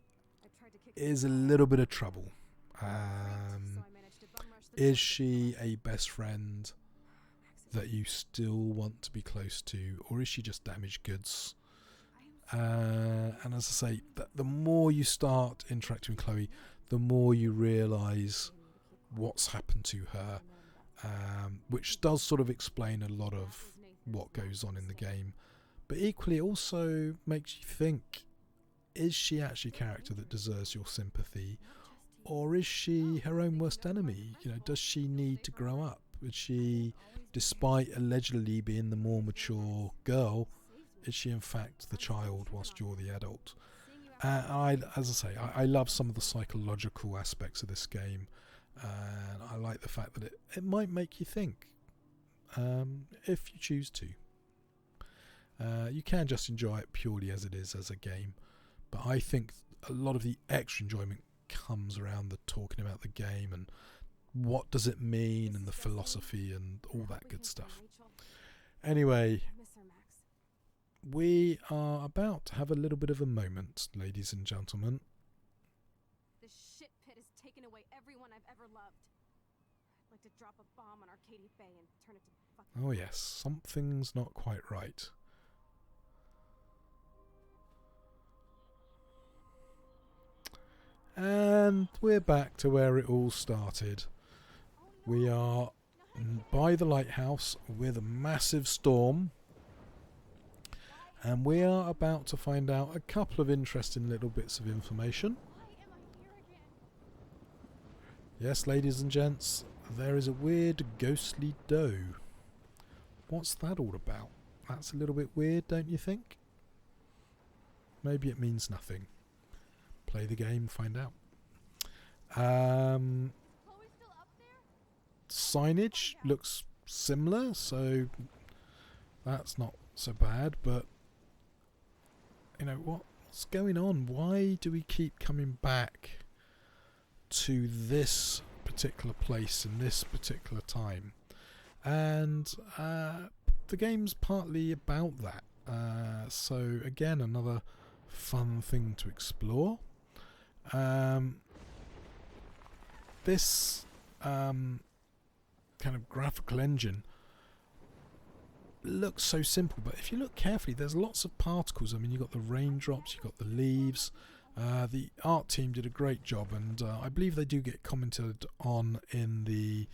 is a little bit of trouble. Is she a best friend that you still want to be close to, or is she just damaged goods? And as I say, the more you start interacting with Chloe, the more you realise what's happened to her, which does sort of explain a lot of what goes on in the game. But equally, it also makes you think, is she actually a character that deserves your sympathy, or is she her own worst enemy? You know, does she need to grow up? Is she, despite allegedly being the more mature girl, is she in fact the child whilst you're the adult? As I say, I love some of the psychological aspects of this game, and I like the fact that it might make you think, if you choose to. You can just enjoy it purely as it is as a game, but I think a lot of the extra enjoyment comes around the talking about the game and what does it mean and the philosophy and all that good stuff. Anyway, we are about to have a little bit of a moment, ladies and gentlemen. This shit pit has taken away everyone I've ever loved. I'd like to drop a bomb on Arcadia Bay and turn it to fucking... Oh yes, something's not quite right. And we're back to where it all started. We are by the lighthouse with a massive storm, and we are about to find out a couple of interesting little bits of information. Yes, ladies and gents, there is a weird ghostly doe. What's that all about? That's a little bit weird, don't you think? Maybe it means nothing. Play the game, find out. Signage looks similar, so that's not so bad, but you know, what's going on? Why do we keep coming back to this particular place in this particular time? And the game's partly about that. So again, another fun thing to explore. This kind of graphical engine looks so simple, but if you look carefully, there's lots of particles. I mean, you've got the raindrops, you've got the leaves. The art team did a great job, and I believe they do get commented on in the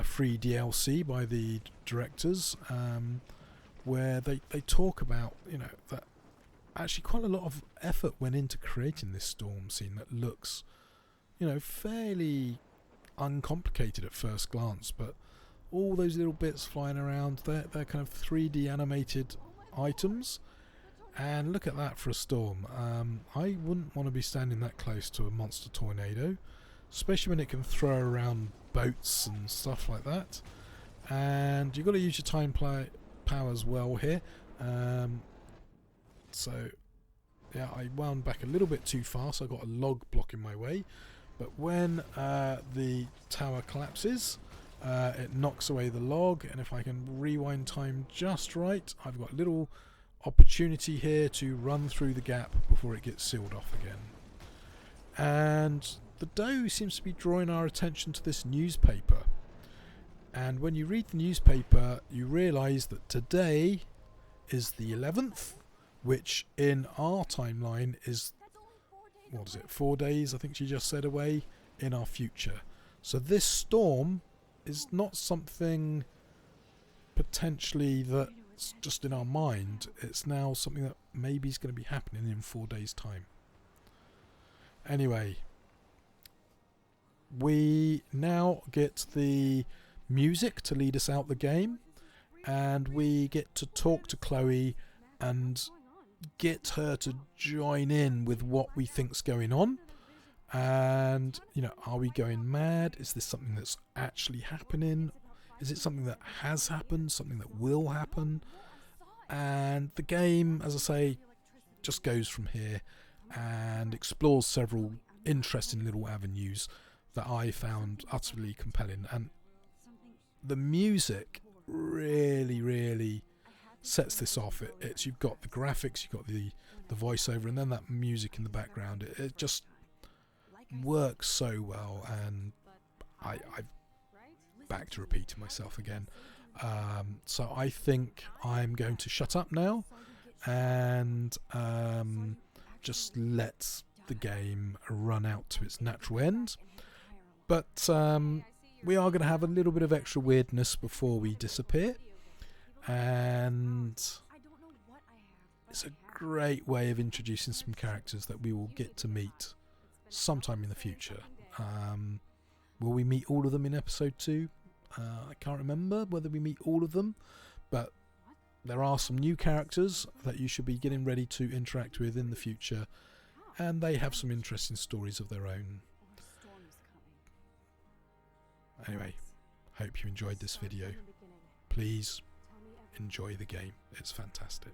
free DLC by the directors, where they talk about, you know, that actually quite a lot of effort went into creating this storm scene that looks, you know, fairly uncomplicated at first glance, but all those little bits flying around, they're kind of 3D animated items, and look at that for a storm. I wouldn't want to be standing that close to a monster tornado, especially when it can throw around boats and stuff like that. And you've got to use your time powers well here. So yeah, I wound back a little bit too fast. I got a log blocking my way, but when the tower collapses, it knocks away the log, and if I can rewind time just right, I've got a little opportunity here to run through the gap before it gets sealed off again. And the dough seems to be drawing our attention to this newspaper. And when you read the newspaper, you realise that today is the 11th, which in our timeline is, what is it, 4 days, I think she just said, away in our future. So this storm is not something potentially that's just in our mind. It's now something that maybe is going to be happening in 4 days' time. Anyway, we now get the music to lead us out the game, and we get to talk to Chloe and get her to join in with what we think's going on. And, you know, are we going mad? Is this something that's actually happening? Is it something that has happened? Something that will happen? And the game, as I say, just goes from here and explores several interesting little avenues that I found utterly compelling. And the music really sets this off. It's you've got the graphics, you've got the voiceover, and then that music in the background. It just works so well, and I back to repeating myself again. So I think I'm going to shut up now and just let the game run out to its natural end. But we are going to have a little bit of extra weirdness before we disappear, and it's a great way of introducing some characters that we will get to meet sometime in the future. Will we meet all of them in episode 2? I can't remember whether we meet all of them, but there are some new characters that you should be getting ready to interact with in the future, and they have some interesting stories of their own. Anyway, hope you enjoyed this video. Please enjoy the game. It's fantastic.